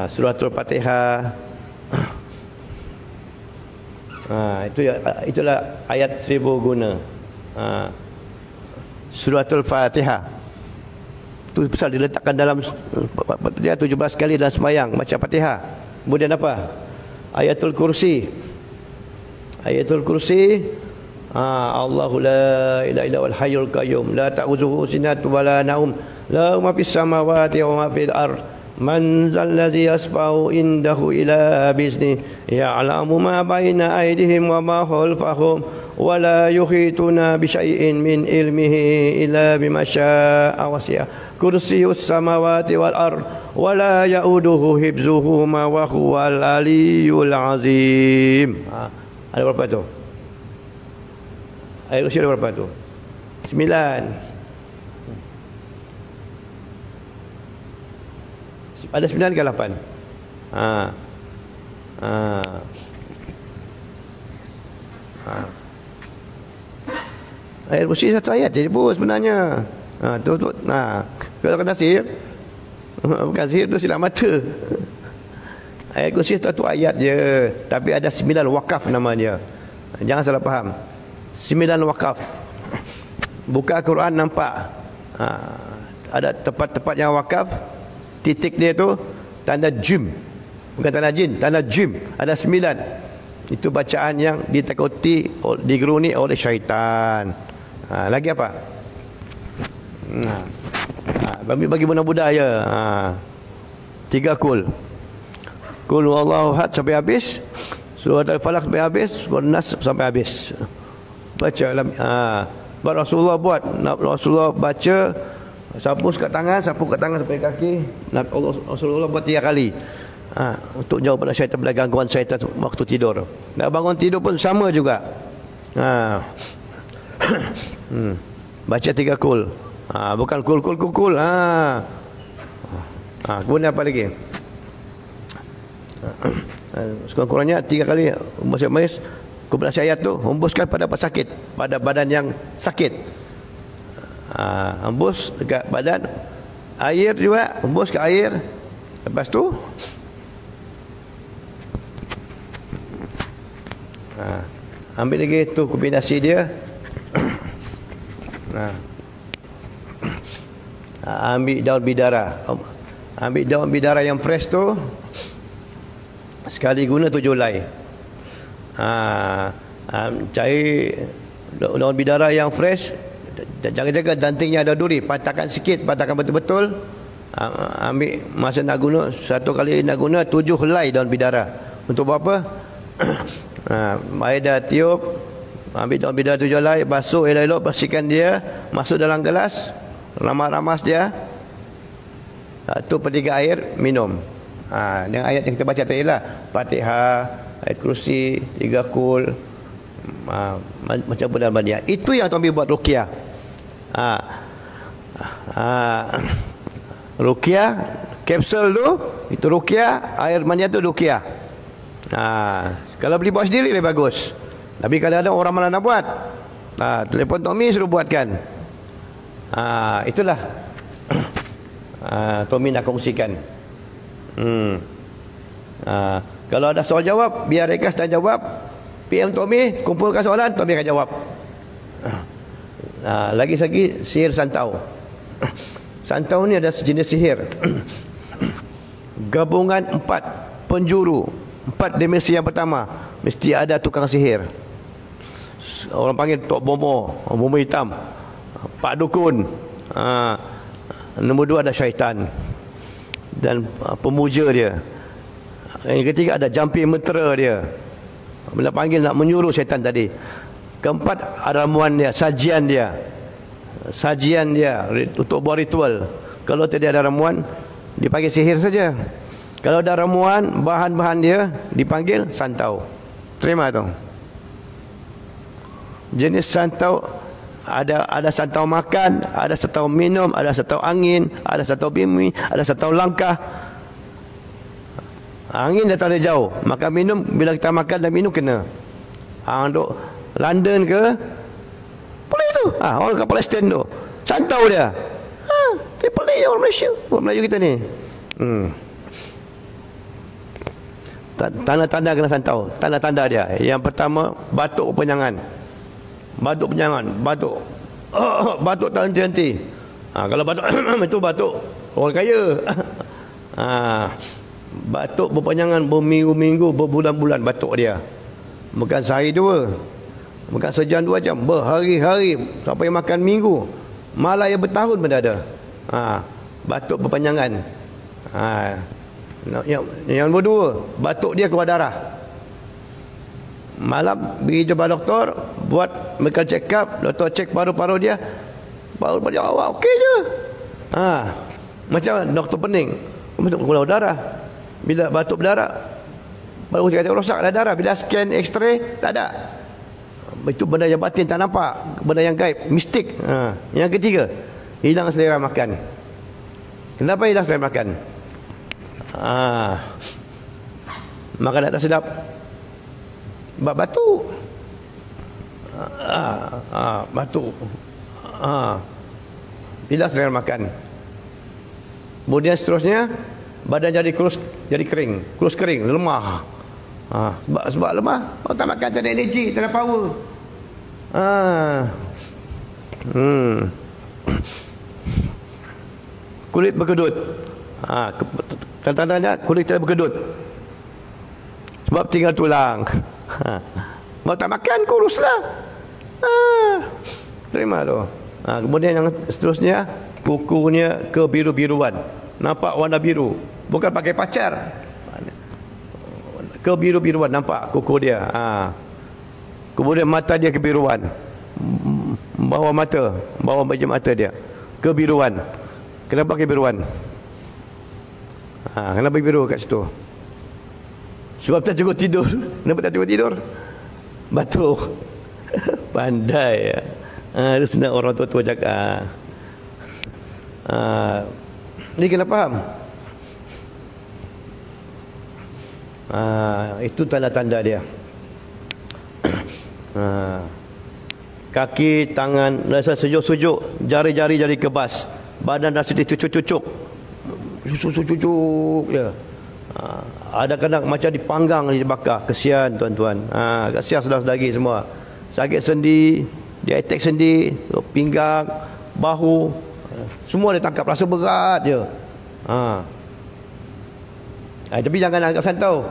[SPEAKER 1] Suratul Fatihah. Itulah ayat 1000 guna. Suratul Fatihah itu pasal diletakkan dalam dia 17 kali dalam sembahyang macam Fatihah. Kemudian apa? Ayatul Kursi. Ayatul Kursi, Allahu la ilaha illa huwal hayyul qayyum la ta'khudhuhu sinatun wa la naum lahu ma fis samawati wa ma fil ardh man zallazi yasba'u indahu ila bizni ya'lamu ma baina aydihim wa ma khalfahum wa la yuhituna bi syai'in min ilmihi illa bima syaa wasi'a kursiyyus samawati wal ard wa la ya'uduhu hifzuhuma wa huwal aliyyul azim. Ada berapa tu? Ayat kursi ada berapa tu? 9. Ada 9 ke 8? Ayat kursi satu ayat je pun sebenarnya. Kalau kena sihir, Bukan sihir tu silap mata. Ayat kursi satu ayat je, tapi ada 9 wakaf namanya. Jangan salah faham. 9 wakaf. Buka Quran nampak. Ada tempat-tempat yang wakaf, titik dia tu tanda jim. Bukan tanda jin, tanda jim. Ada 9. Itu bacaan yang ditakuti, digeruni oleh syaitan. Lagi apa? Bagi budak-budak je. 3 kul. Kul huwallahu ahad sampai habis. Surah Al-Falaq sampai habis. Surah Nas sampai habis. Baca Rasulullah buat. Rasulullah baca, sapu kat tangan sampai kaki. Rasulullah buat 3 kali. Untuk jauh pada syaitan, pada gangguan syaitan waktu tidur. Nak bangun tidur pun sama juga. Baca 3 kul. Bukan kul. Kemudian apa lagi? Sekurang-kurangnya 3 kali hembus kepada ayat tu, hembuskan pada apa sakit, pada badan yang sakit. Hembus dekat badan. Air juga, hembus ke air. Lepas tu ambil lagi tu kombinasi dia. Ambil daun bidara. Ambil daun bidara yang fresh tu, sekali guna 7 helai. Cair daun bidara yang fresh. Jaga-jaga dantingnya ada duri, patahkan sikit, patahkan betul-betul. Ambil masa nak guna, satu kali nak guna 7 helai daun bidara. Untuk buat apa? Air dah tiup, ambil daun bidara 7 helai, basuh elok-elok, bersihkan dia, masuk dalam gelas, ramas-ramas dia. 1/3 air, minum. Dengan ayat yang kita baca tadi lah, Fatihah, ayat kursi, 3 kul, macam pun dalam banyak. Itu yang Tommy buat ruqyah. Ruqyah, kapsul tu, itu ruqyah, air mania tu ruqyah. Kalau beli buat sendiri lebih bagus. Tapi kalau ada orang mana nak buat, telefon Tommy suruh buatkan. Itulah Tommy nak kongsikan. Kalau ada soal jawab, biar Rekas dan jawab. PM Tommy, kumpulkan soalan, Tommy akan jawab. Lagi-lagi sihir santau. Santau ni ada sejenis sihir. Gabungan 4 penjuru, 4 dimensi yang pertama, mesti ada tukang sihir. Orang panggil Tok Bomo, Bomo hitam, Pak Dukun. Nombor 2 ada syaitan dan pemuja dia. Yang ketiga ada jampi mentera dia, bila panggil nak menyuruh syaitan tadi. Keempat ada ramuan dia, sajian dia untuk buat ritual. Kalau tidak ada ramuan, dipanggil sihir saja. Kalau ada ramuan, bahan-bahan dia dipanggil santau. Terima tu. Jenis santau ada santau makan, ada santau minum, ada santau angin, ada santau bumi, ada santau langkah. Angin datang dari jauh, maka minum, bila kita makan dan minum kena. Duk London ke, boleh tu. Orang kat Palestin tu, santau dia. Dia pelik orang Malaysia, orang Melayu kita ni. Tanda-tanda kena santau. Tanda-tanda dia, yang pertama, batuk penyangan. Batuk tak henti-henti. Kalau batuk itu batuk orang kaya. Batuk berpanjangan, berminggu-minggu, berbulan-bulan batuk dia. Bukan sehari 2, bukan sejam 2 jam, berhari-hari, sampai makan minggu, malah yang bertahun pun ada. Batuk berpanjangan. Yang nombor 2, batuk dia keluar darah. Malam pergi jumpa doktor, buat medical check up, doktor cek paru-paru dia, paru-paru dia awak okey je. Macam doktor pening, keluar darah. Bila batuk berdarah, baru kata rosak ada darah. Bila scan x-ray, tak ada. Itu benda yang batin, tak nampak, benda yang gaib, mistik. Yang ketiga, hilang selera makan. Kenapa hilang selera makan? Makan tak sedap, batuk. Batuk. Hilang selera makan. Kemudian seterusnya badan jadi kurus, jadi kering, kurus kering, lemah. Sebab lemah, tak makan, tak ada energi, tak ada power. Kulit berkedut. Tanda-tandanya kulit tidak berkedut. Sebab tinggal tulang. Mau tak makan, kuruslah. Terima tu. Kemudian yang seterusnya, kukunya kebiru-biruan. Nampak warna biru. Bukan pakai pacar. Kebiru-biruan nampak kuku dia. Kemudian mata dia kebiruan. Bawah baju mata dia kebiruan. Kenapa kebiruan? Kenapa biru kat situ? Sebab tak cukup tidur. Kenapa tak cukup tidur? Batuk. Pandai ya. Itu senang orang tua-tua cakap. Ni kena faham. Itu tanda-tanda dia. Kaki, tangan rasa sejuk-sejuk, jari-jari jadi kebas, badan rasa dicucuk-cucuk, cucuk dia. Ada kadang macam dipanggang, dibakar. Kesian tuan-tuan. Kesian saudara-saudari semua. Sakit sendi, dia attack sendi, pinggang, bahu, semua dia tangkap, rasa berat je. Tapi jangan anggap santau.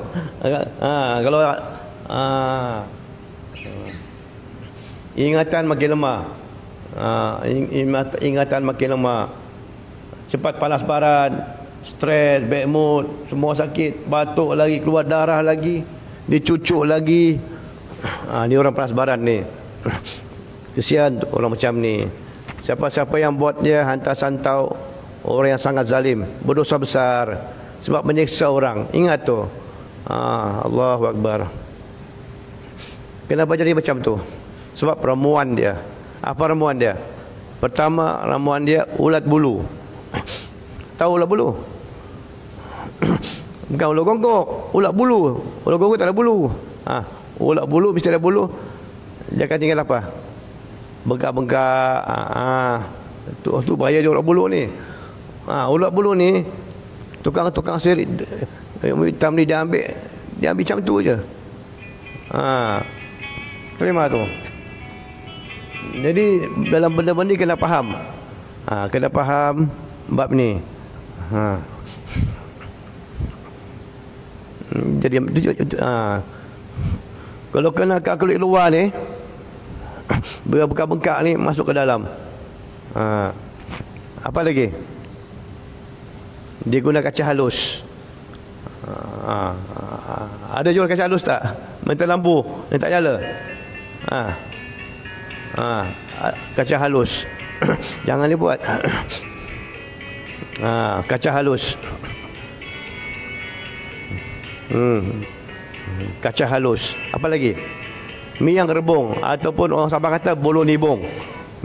[SPEAKER 1] Kalau ingatan makin lemah, ingatan makin lemah, cepat panas baran, stres, bad mood, semua sakit, batuk lagi, keluar darah lagi, dicucuk lagi. Ni orang panas baran ni. Kesian orang macam ni. Siapa-siapa yang buat dia hantar santau, orang yang sangat zalim, berdosa besar sebab menyiksa orang. Ingat tu. Allahu Akbar. Kenapa jadi macam tu? Sebab ramuan dia. Apa ramuan dia? Pertama, ramuan dia ulat bulu. Tahu ulat bulu? Bukan ulat gonggok, ulat bulu. Ulat gonggok tak ada bulu. Ulat bulu mesti ada bulu. Dia akan tinggal apa? Bengkak-bengkak. Tu bahaya dia ulat bulu ni. Ulat bulu ni tukang sirih hitam ni dia ambil macam tu je. Terima tu. Jadi dalam benda-benda ni kena faham. Kena faham bab ni. Jadi kalau kena kat kulit luar ni, bengkak-bengkak ni masuk ke dalam. Apa lagi? Dia guna kaca halus. Ada jual kaca halus tak? Mental lampu yang tak nyala. Kaca halus. Jangan dibuat. Kaca halus. Kaca halus. Apa lagi? Miang rebung, ataupun orang Sabah kata bolu nibung.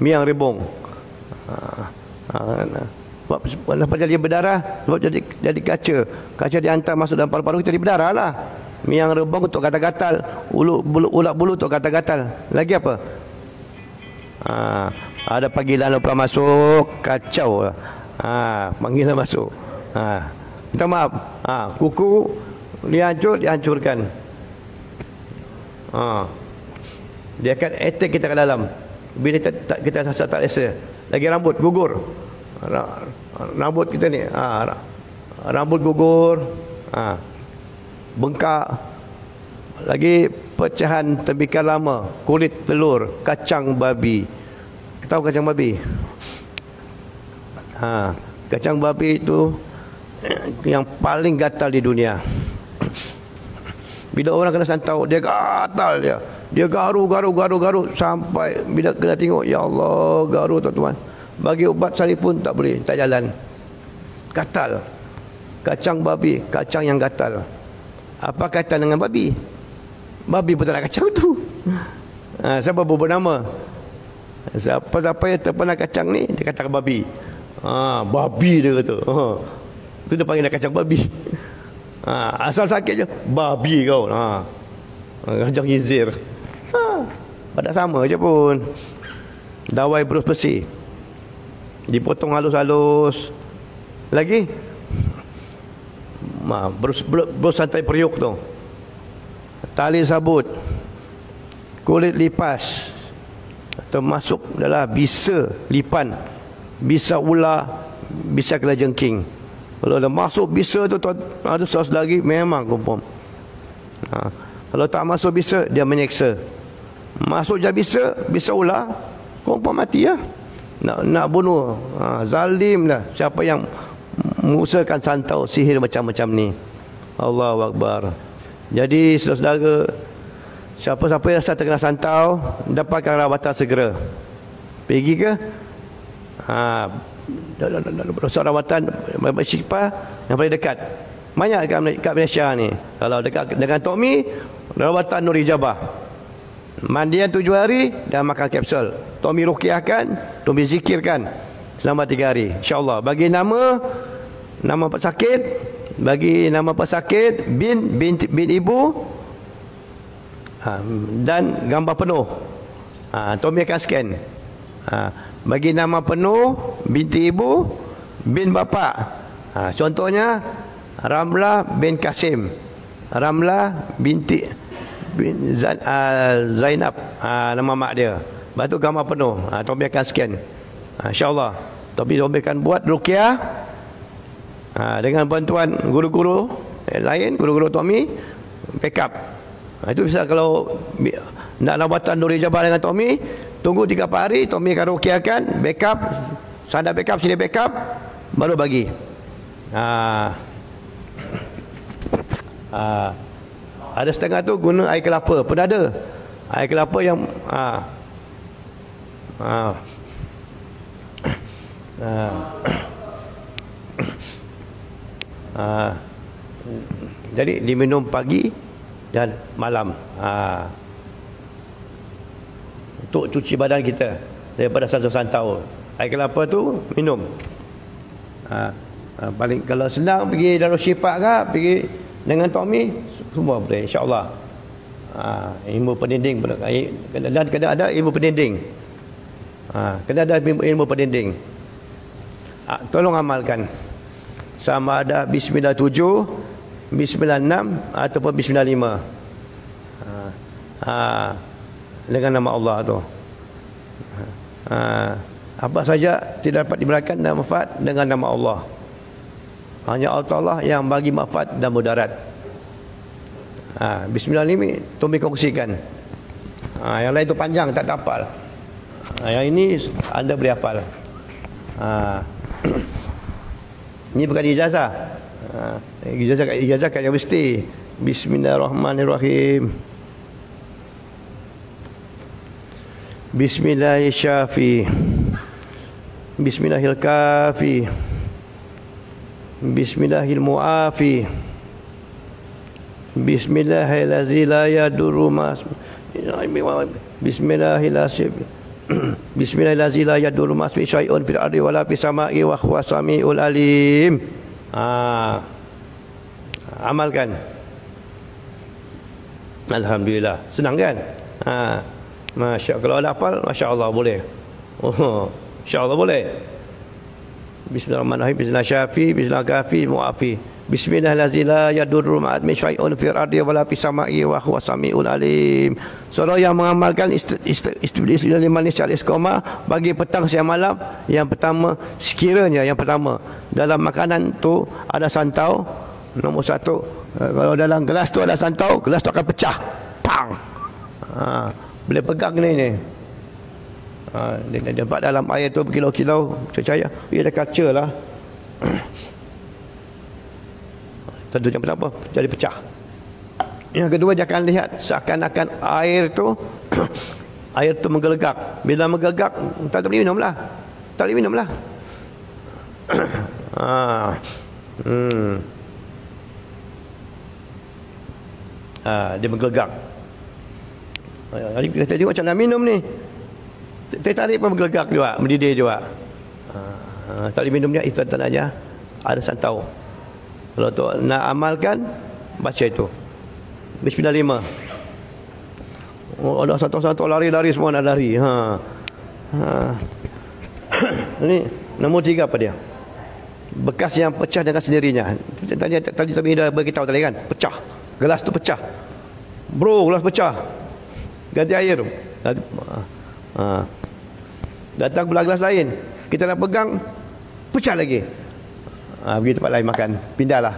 [SPEAKER 1] Miang rebung. Kenapa jadi berdarah? Sebab jadi kaca. Kaca dihantar masuk dalam paru-paru, jadi berdarah lah. Miang rebung untuk gatal-gatal, ulat bulu untuk gatal-gatal. Lagi apa? Ada panggilan lupa masuk, kacau lah. Panggilan masuk. Minta maaf. Kuku dihancurkan. Dia akan attack kita ke dalam. Bila kita tak rasa. Lagi rambut gugur. Rambut kita ni, rambut gugur, bengkak. Lagi pecahan tembikar lama, kulit telur, kacang babi. Tahu kacang babi? Kacang babi itu yang paling gatal di dunia. Bila orang kena santau, dia gatal dia. Dia garu sampai bila kena tengok, ya Allah, garu tuan-tuan. Bagi ubat sari pun tak boleh, tak jalan. Gatal. Kacang babi, kacang yang gatal. Apa kaitan dengan babi? Babi pun tak nak kacang tu. Siapa bernama? Siapa yang terpena kacang ni, dia kata babi. Babi dia kata. Tu dia panggil kacang babi. Asal sakit je, babi kau. Kacang gizir. Pada sama je pun. Dawai berus besi. Dipotong halus-halus. Lagi bersantai periuk tu, tali sabut, kulit lipas, termasuk adalah bisa lipan, bisa ular, bisa kelajengking. Kalau dah masuk bisa tu ada sos lagi, memang confirm. Kalau tak masuk bisa, dia menyeksa. Masuk je bisa ular, confirm mati lah. Nak bunuh, zalim lah siapa yang mengusahakan santau sihir macam-macam ni. Allahu Akbar. Jadi saudara-saudara, siapa-siapa yang rasa terkena santau, dapatkan rawatan segera. Pergi ke rawatan Syifa yang paling dekat. Banyak dekat Malaysia ni. Kalau dekat dengan Tok Mi, rawatan Nur Ijabah. Mandian 7 hari dan makan kapsul. Tok Mi ruqyahkan, Tok Mi zikirkan selama 3 hari. InsyaAllah. Bagi nama pesakit, bin ibu, dan gambar penuh. Tok Mi akan scan. Bagi nama penuh, binti ibu, bin bapa. Contohnya Ramlah bin Kasim, Ramlah binti Zainab, nama mak dia. Lepas tu gambar penuh. Tok Mi akan scan. InsyaAllah Tok Mi akan buat ruqyah dengan bantuan guru-guru lain, guru-guru Tok Mi, backup. Itu bisa kalau nak rawatan Nur Ijabah dengan Tok Mi, tunggu 3-4 hari, Tok Mi akan ruqyahkan, backup, sana backup, sini backup, baru bagi. Ada setengah tu guna air kelapa pun ada. Air kelapa yang jadi diminum pagi dan malam, untuk cuci badan kita daripada santau-santau. Air kelapa tu minum. Paling kalau senang pergi Darul Syifa ke, pergi dengan Tok Mi, semua boleh, insya-Allah. Ilmu pendinding kena ada ilmu pendinding. Kena ada ilmu pendinding. Tolong amalkan. Sama ada bismillah 7, bismillah 6 ataupun bismillah 5. Dengan nama Allah tu. Apa saja tidak dapat diberikan dan manfaat dengan nama Allah. Hanya Allah yang bagi manfaat dan mudarat. Bismillah ini Tok Mi kongsikan. Yang lain tu panjang, tak hafal. Yang ini anda boleh hafal. Ini bukan ijazah. Ijazah kat universiti. Bismillahirrahmanirrahim. Bismillahirrahmanirrahim. Bismillahirrahmanirrahim. Bismillahirrahmanirrahim. Bismillahirrahmanirrahim. Bismillahirrahmanirrahim. Syai'un fil ardi wala fis sama'i wa huwa samiul alim. Amalkan. Alhamdulillah. Senang kan? Masya-Allah. Kalau ada hafal, masya-Allah boleh. Insya-Allah boleh. Bismillahirrahmanirrahim. Bismillah syafi, bismillah kafi, muafi. Bismillahirrahmanirrahim. La yadurru ma'ad min syai'un fil ardi wala fis sama'i wa huwa samiul alim. Saudara yang mengamalkan istilah manis secara istiqamah bagi petang siang malam, yang pertama, sekiranya yang pertama dalam makanan tu ada santau, nombor 1, kalau dalam gelas tu ada santau, gelas tu akan pecah. Pang. Boleh pegang ni. Dia dapat dalam air tu berkilau-kilau, percaya ia ada kaca lah. Tentu yang pertama jadi pecah. Yang kedua, dia akan lihat seakan-akan air tu air tu menggelegak. Bila menggelegak, tak boleh minum lah. Tak boleh minum lah. Dia menggelegak. Jadi kita tengok macam nak minum ni. Tarik pun menggelegak juga, mendidih juga. Tak boleh minum dia, itu tandanya ada santau. Kalau tu nak amalkan, baca itu. Bismillah 5. Ada santau-santau lari-lari, semua nak lari. Ini nombor 3 apa dia? bekas yang pecah dengan sendirinya. Tadi dah beritahu tadi kan, pecah. Gelas tu pecah. Bro, gelas pecah. Ganti air. Datang pula gelas lain. Kita nak pegang, pecah lagi. Pergi tempat lain makan. Pindahlah.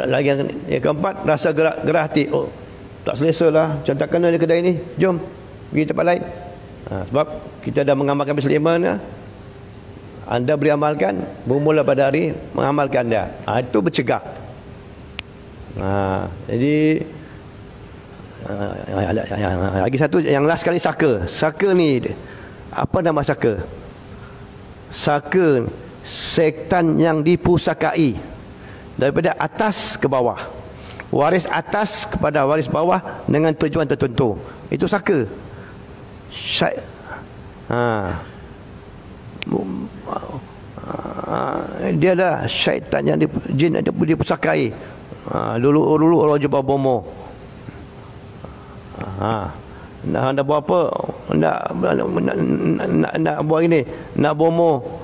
[SPEAKER 1] Lagi yang keempat, rasa gerah hati. Oh, tak selesa lah. Macam tak kena di kedai ni. Jom pergi tempat lain. Sebab kita dah mengamalkan Bismillah ni. Anda beri amalkan, bermula pada hari mengamalkan dia. Itu bercegah. Jadi lagi satu, yang last sekali, saka. Saka ni, apa nama saka? Saka, setan yang dipusakai daripada atas ke bawah, waris atas kepada waris bawah dengan tujuan tertentu. Itu saka. Dia dah syaitan yang jin yang dipusakai. Dulu orang jumpa bomo. Nak buat apa? Nak buat ini, nak bomo.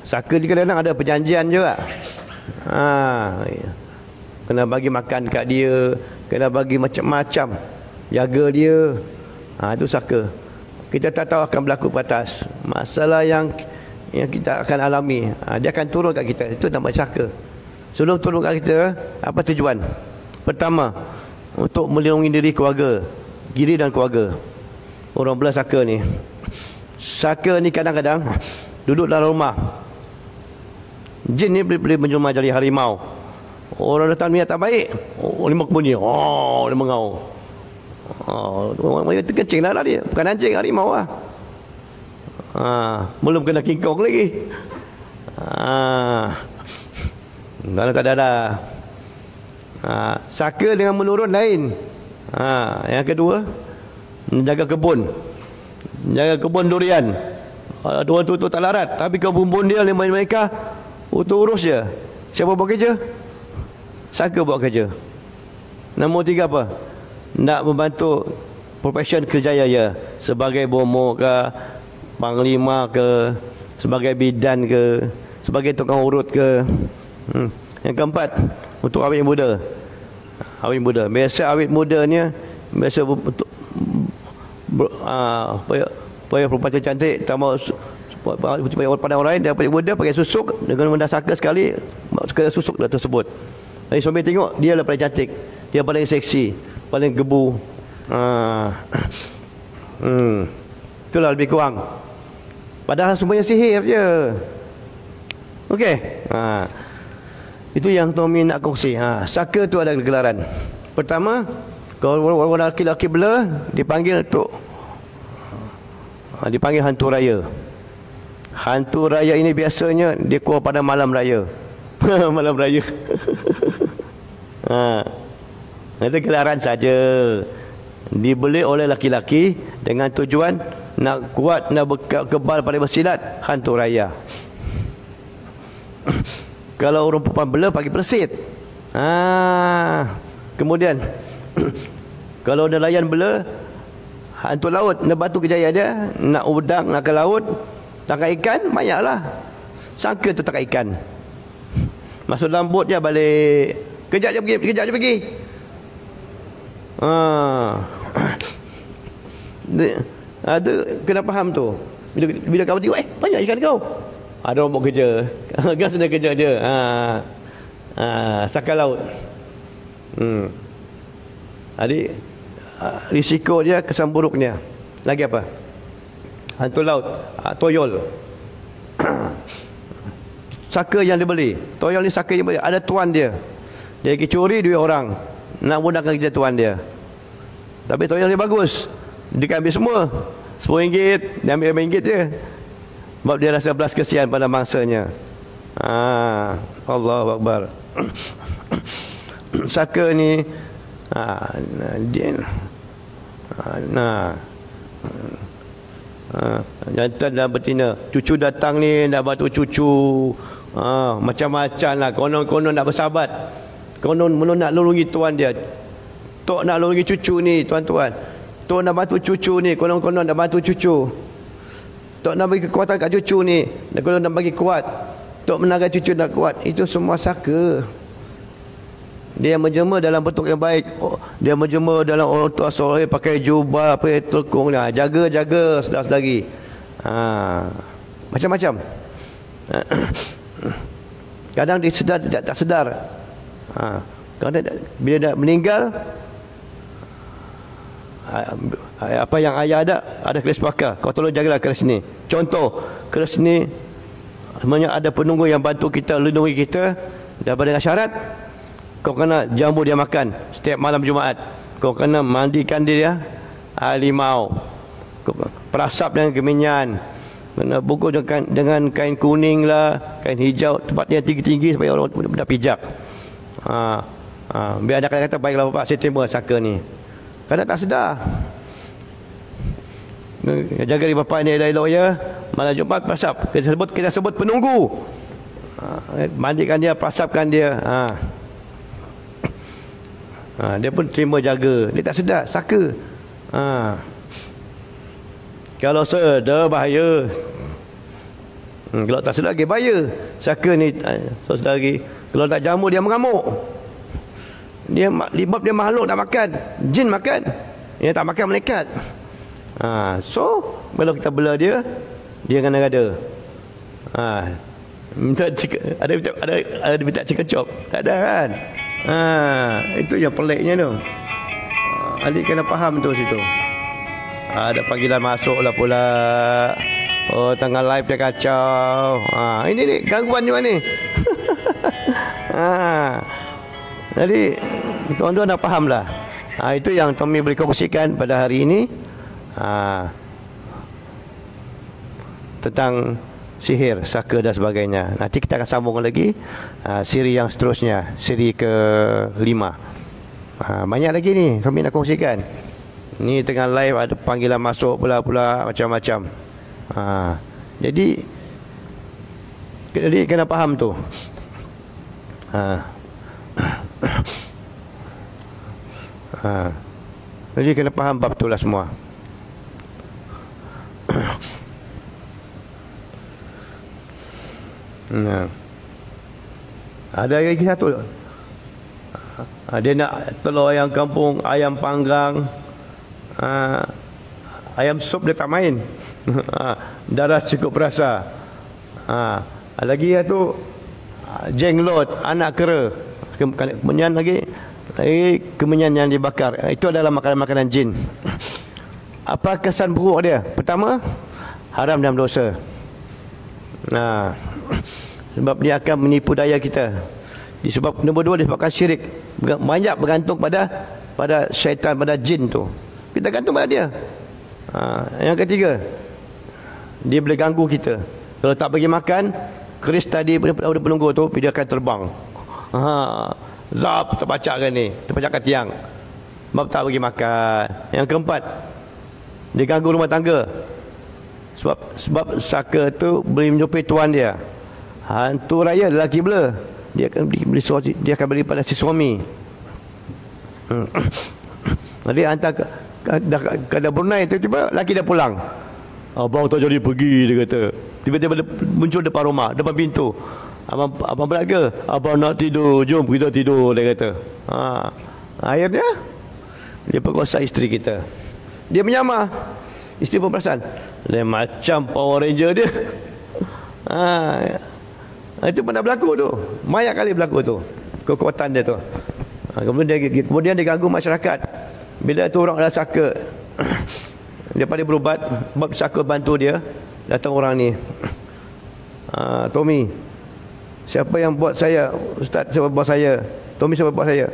[SPEAKER 1] Saka ni kadang-kadang ada perjanjian juga. Kena bagi makan kat dia, kena bagi macam-macam, jaga dia. Itu saka. Kita tak tahu akan berlaku ke atas. Masalah yang kita akan alami, dia akan turun kat kita. Itu nama saka. Sebelum turun kat kita, apa tujuan? Pertama, untuk melindungi diri keluarga, diri dan keluarga. Orang belah saka ni. Saka ni kadang-kadang duduk dalam rumah. Jin ni boleh menjelma jadi harimau. Orang datang niat tak baik, lima kebunyi. Dia mengaum. Itu kencing lah dia. Bukan anjing, harimau lah. Belum kena King Kong lagi. Tak ada. Saka dengan menurun lain. Yang kedua, menjaga kebun. Jaga kebun durian. Dua tu tak larat, tapi kebun dia mereka untuk urus je. Siapa buat kerja? Saka buat kerja. Nombor 3 apa? Nak membantu profesion kerjaya sebagai bomo ke, panglima ke, sebagai bidan ke, sebagai tukang urut ke. Yang keempat, untuk awet muda. Awet muda. Biasa awet mudanya biasa supaya perempuan cantik, tak mau pada orang lain, dia awet muda pakai susuk dengan benda saka sekali susuk dah tersebut. Jadi suami tengok dia lah paling cantik, dia paling seksi, paling gebu. Itulah lebih kurang. Padahal semuanya sihir je. Okey. Itu yang Tommy nak kongsi. Saka tu ada gelaran. Pertama, kalau orang lelaki bela dipanggil untuk dipanggil hantu raya. Hantu raya ini biasanya dia keluar pada malam raya. Malam raya. Itu gelaran saja. Dibeli oleh laki-laki dengan tujuan nak kuat, nak kebal pada bersilat, hantu raya. Kalau orang perempuan bela pagi persit. Kemudian kalau nelayan bela, hantu laut, nak batu kejayaan dia, nak udang, nak ke laut, tangkap ikan, banyaklah. Sangka tu tangkap ikan. Masuk dalam bot je balik. Kejap je pergi. Ada kena faham tu. Bila kau tengok, banyak ikan kau. Ada orang buat kerja. Gas dia kerja dia. Saka laut. Jadi risiko dia, kesan buruknya. Lagi apa? Hantu laut, toyol. Saka yang dibeli. Toyol ni saka yang dibeli. Ada tuan dia. Dia pergi curi duit orang, nak mudahkan kerja tuan dia. Tapi toyol dia bagus. Dia kan ambil semua. RM10, dia ambil RM5 je. Sebab dia rasa belas kesian pada mangsanya. Allahu Akbar. Saka ni jantan dan betina. Cucu datang ni nak batu cucu. Macam-macam lah. Konon-konon nak bersahabat. Konon nak lolongi tuan dia. Tok nak lolongi cucu ni, tuan-tuan. Tok nak bantu cucu ni, konon-konon nak bantu cucu. Tok nak bagi kekuatan kat cucu ni, konon nak bagi kuat. Tok menaga cucu nak kuat. Itu semua saka. Dia menjelma dalam bentuk yang baik. Dia menjelma dalam orang tua soleh, pakai jubah, pakai telekung. Jaga-jaga saudara-saudari. Macam-macam. Kadang dia sedar, tak sedar. Kadang bila dah meninggal, apa yang ayah ada keris pakar. Kau tolong jagalah keris ni. Contoh, keris ni sebenarnya ada penunggu yang bantu kita, lindungi kita. Daripada dengan syarat, kau kena jamu dia makan setiap malam Jumaat. Kau kena mandikan dia harimau, perasap dengan kemenyan, kena bungkus dengan kain kuning lah, kain hijau, tempatnya tinggi-tinggi supaya orang tak pijak. Biar anak kata, baiklah bapak, saya terima saka ni. Kadang tak sedar. Jaga diri bapak ni elok ya. Malam Jumaat perasap. Kita sebut penunggu. Mandikan dia, perasapkan dia. Dia pun terima jaga. Dia tak sedar, saka. Kalau sedar, bahaya. Kalau tak sedar lagi, bahaya. Saka ni, saudari, kalau tak jamu dia mengamuk. Dia makhluk tak makan. Jin makan. Dia tak makan malaikat. So kalau kita bela dia, dia akan ada. Ada minta chicken chop. Tak ada kan? Itu yang peliknya tu. Adik kena faham tu situ. Ada panggilan masuk lah pula. Oh, tengah live dia kacau. Ini ni gangguan juga ni. Jadi tuan-tuan dah faham lah. Itu yang Tommy boleh kongsikan pada hari ini. Tentang sihir, saka dan sebagainya. Nanti kita akan sambung lagi siri yang seterusnya, siri ke-5. Banyak lagi ni Tommy nak kongsikan. Ni tengah live ada panggilan masuk pula macam-macam. Jadi kena faham tu. Jadi kena faham bab tu lah semua. Ada lagi satu. Dia nak telur ayam kampung, ayam panggang, ayam sup dia tak main. Darah cukup berasa. Lagi tu jenglot, anak kera. Kemenyan lagi kemenyan yang dibakar. Itu adalah makanan-makanan jin. Apa kesan buruk dia? Pertama, haram dan dosa. Sebab dia akan menipu daya kita. Nombor 2, disebabkan syirik. Banyak bergantung pada syaitan, pada jin tu. Kita gantung pada dia. Yang ketiga, dia boleh ganggu kita. Kalau tak bagi makan, keris tadi pada penunggu tu, dia akan terbang. Zap, terpacakkan ni, terpacakkan tiang. Sebab tak bagi makan. Yang keempat, dia ganggu rumah tangga. Sebab saka tu boleh menyerupai tuan dia. Hantu raya lelaki bela. Dia akan beri pada si suami. Jadi hantar ke Brunei, tiba-tiba lelaki dah pulang. Abang tak jadi pergi, dia kata. Tiba-tiba muncul depan rumah, depan pintu. Abang berlaga, abang nak tidur, jom kita tidur, dia kata. Akhirnya dia perkosa isteri kita. Dia menyamar. Isteri pun perasan. Lain macam Power Ranger dia. Itu pernah berlaku tu. Banyak kali berlaku tu. Kekuatan dia tu. Kemudian dia ganggu masyarakat. Bila tu orang ada saka, dia pada berubat, sebab saka bantu dia. Datang orang ni, Tommy, siapa yang buat saya? Ustaz, siapa buat saya? Tommy, siapa buat saya?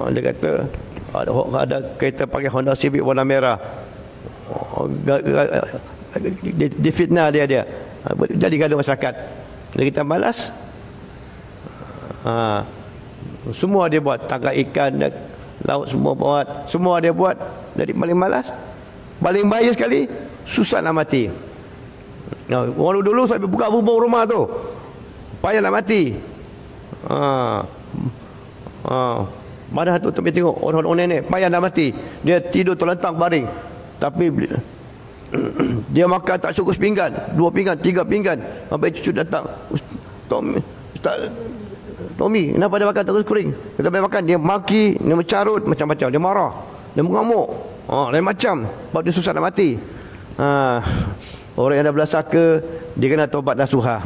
[SPEAKER 1] Dia kata ada kereta pakai Honda Civic warna merah. Dia fitnah dia. Jadi gaduh masyarakat. Dia kita balas. Semua dia buat, tangkap ikan, laut semua buat. Semua dia buat. Jadi paling malas, paling bahaya sekali, susah nak mati. Orang dulu sampai buka bubung rumah tu, payah nak mati. Mana tu Tommy tengok orang nenek payah dah mati, dia tidur terlentang baring, tapi dia makan tak cukup sepinggan, 2 pinggan, 3 pinggan, sampai cucu datang, Tommy kenapa dia makan terus kering? Kita boleh makan, dia maki, dia mencarut macam-macam, dia marah, dia mengamuk, lain macam, sebab dia susah nak mati. Orang yang dah belah saka, dia kena taubat nasuha.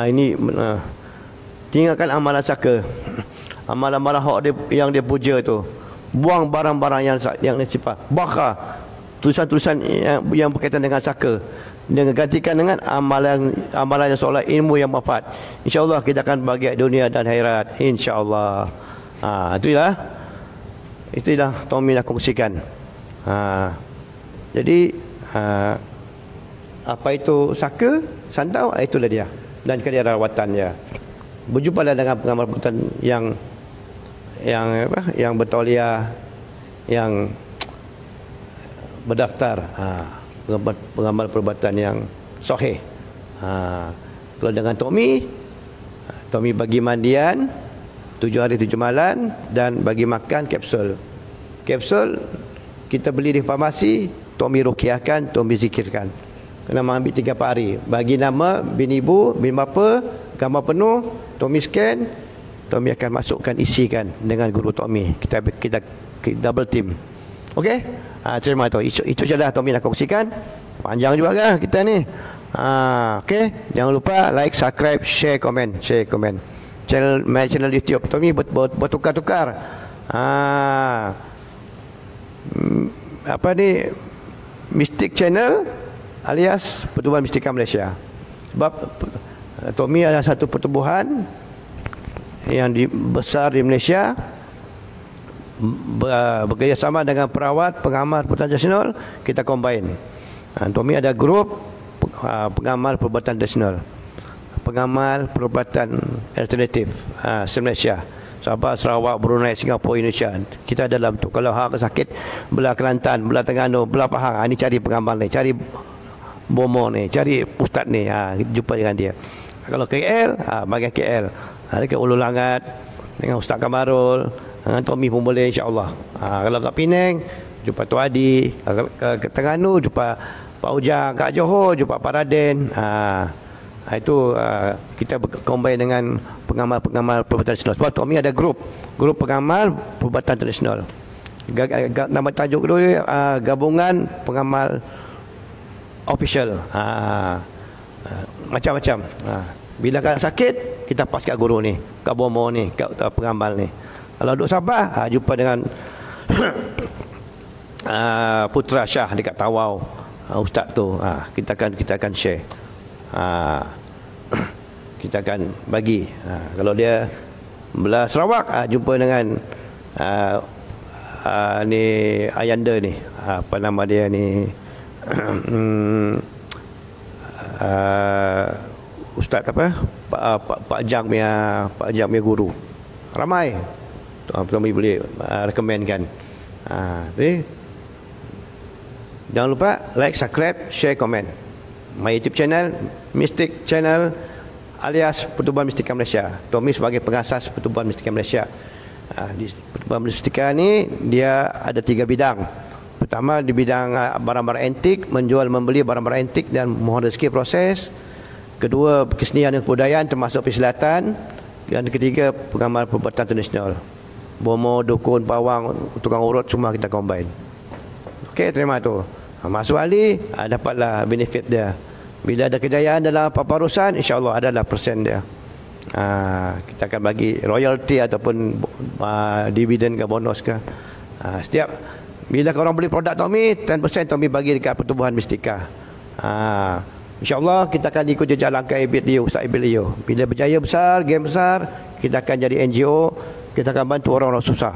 [SPEAKER 1] Ini tinggalkan amalan saka, amalan-amalan hak dia, yang dia puja tu. Buang barang-barang yang sifat bakar, tulisan-tulisan yang berkaitan dengan saka, dengan gantikan dengan amalan yang seolah ilmu yang manfaat. InsyaAllah kita akan bahagia dunia dan akhirat, insyaAllah. Itulah Tommy nak kongsikan. Jadi apa itu saka, santau, itulah dia. Dan kali rawatan dia. Berjumpalah dengan pengamal perbuatan yang bertauliah, yang berdaftar, pengamal perubatan yang sahih. Kalau dengan Tommy bagi mandian 7 hari 7 malam dan bagi makan kapsul. Kapsul kita beli di farmasi, Tommy ruqyahkan, Tommy zikirkan. Kena ambil 3 hari. Bagi nama bin ibu, bin bapa, gambar penuh, Tommy scan, Tommy akan masukkan, isikan dengan guru Tommy. Kita double team. Okey? Terima kasih. Itu sajalah Tommy nak kongsikan. Panjang juga kan kita ni. Okey, jangan lupa like, subscribe, share, komen. Channel YouTube Tommy bertukar-tukar. Apa ni? Mystic Channel alias Pertubuhan Mistika Malaysia. Sebab Tommy adalah satu pertubuhan yang besar di Malaysia, bekerjasama dengan perawat, pengamal perubatan tradisional, kita combine. Tommy ada grup pengamal perubatan tradisional, pengamal perubatan alternatif se-Malaysia, Sabah, Sarawak, Brunei, Singapura, Indonesia. Kita dalam tu. Kalau hang sakit belah Kelantan, belah Terengganu, belah Pahang, ni cari pengamal ni, cari Bomo ni, cari ustaz ni, jumpa dengan dia. Kalau KL, bagian KL, dekat Ulu Langat dengan Ustaz Kamarul, dengan Tommy pun boleh, insya-Allah. Kalau kat Penang, jumpa Tok Adi. Ke Terengganu, jumpa Pak Ujang. Kat Johor, jumpa Pak Raden. Itu kita combine dengan pengamal perubatan tradisional. Sebab Tommy ada grup pengamal perubatan tradisional. Nama tajuk tu gabungan pengamal official. Macam-macam. Bila kat sakit, kita pas kat guru ni, kat Bomo ni, kat pengamal ni. Kalau duduk Sabah, jumpa dengan Putra Shah dekat Tawau, ustaz tu. Kita akan share. Kita akan bagi. Kalau dia belah Sarawak, jumpa dengan ni Ayanda ni, apa nama dia ni, ustaz apa, Pak Jang punya guru. Ramai Tommy boleh rekomenkan. Jadi jangan lupa like, subscribe, share, komen. My YouTube channel Mystic Channel alias Pertubuhan Mistika Malaysia. Tommy sebagai pengasas Pertubuhan Mistika Malaysia. Di Pertubuhan Mistika ni dia ada 3 bidang. Pertama di bidang barang-barang antik, menjual membeli barang-barang antik dan mohon rezeki proses. Kedua, kesenian dan kebudayaan termasuk persilatan. Dan ketiga, pengamal perubatan tradisional. Bomo, dukun, pawang, tukang urut, semua kita combine. Okey, terima tu. Masuk ahli, dapatlah benefit dia. Bila ada kejayaan dalam apa-apa urusan, insya-Allah adalah persen dia. Kita akan bagi royalty ataupun dividen ke bonus ke. Setiap bila orang beli produk Tommy, 10% Tommy bagi dekat Pertubuhan Mistika. InsyaAllah kita akan ikut jejak langkah Ibit Leo, Ustaz Ibit Leo. Bila berjaya besar, game besar, kita akan jadi NGO. Kita akan bantu orang-orang susah.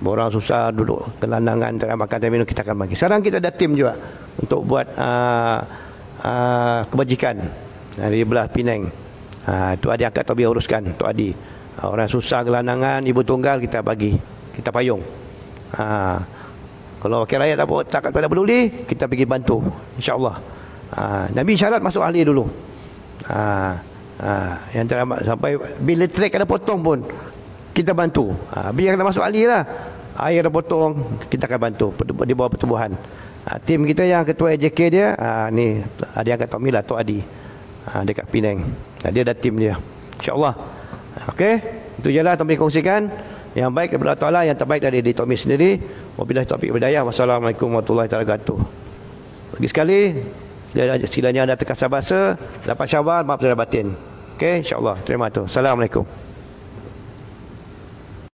[SPEAKER 1] Orang susah duduk kelandangan, tak makan, tak minum, kita akan bagi. Sekarang kita ada tim juga untuk buat kebajikan dari belah Penang. Tu Adi angkat Tommy uruskan, Tu Adi. Orang susah kelandangan, ibu tunggal kita bagi, kita payung. Kalau wakil rakyat tak peduli, kita pergi bantu, insya-Allah. Nabi syarat masuk ahli dulu. Yang teramat sampai bila track ada potong pun kita bantu. Biar kena masuk ahli lah. Air dah potong, kita akan bantu di bawah pertubuhan. Tim kita yang ketua AJK dia, ni ada yang kat Tok Mila, Tok Adi, dekat Penang. Dia ada tim dia, insyaAllah. Okey, itu je lah kami kongsikan. Yang baik daripada Allah Ta'ala, yang terbaik dari Tok Mila sendiri. Wabillahi taufiq wal hidayah. Wassalamualaikum warahmatullahi wabarakatuh. Lagi sekali, sekiranya anda terkasar bahasa, dapat syawal, maaf zahir batin. Okey, insyaAllah. Terima kasih. Assalamualaikum.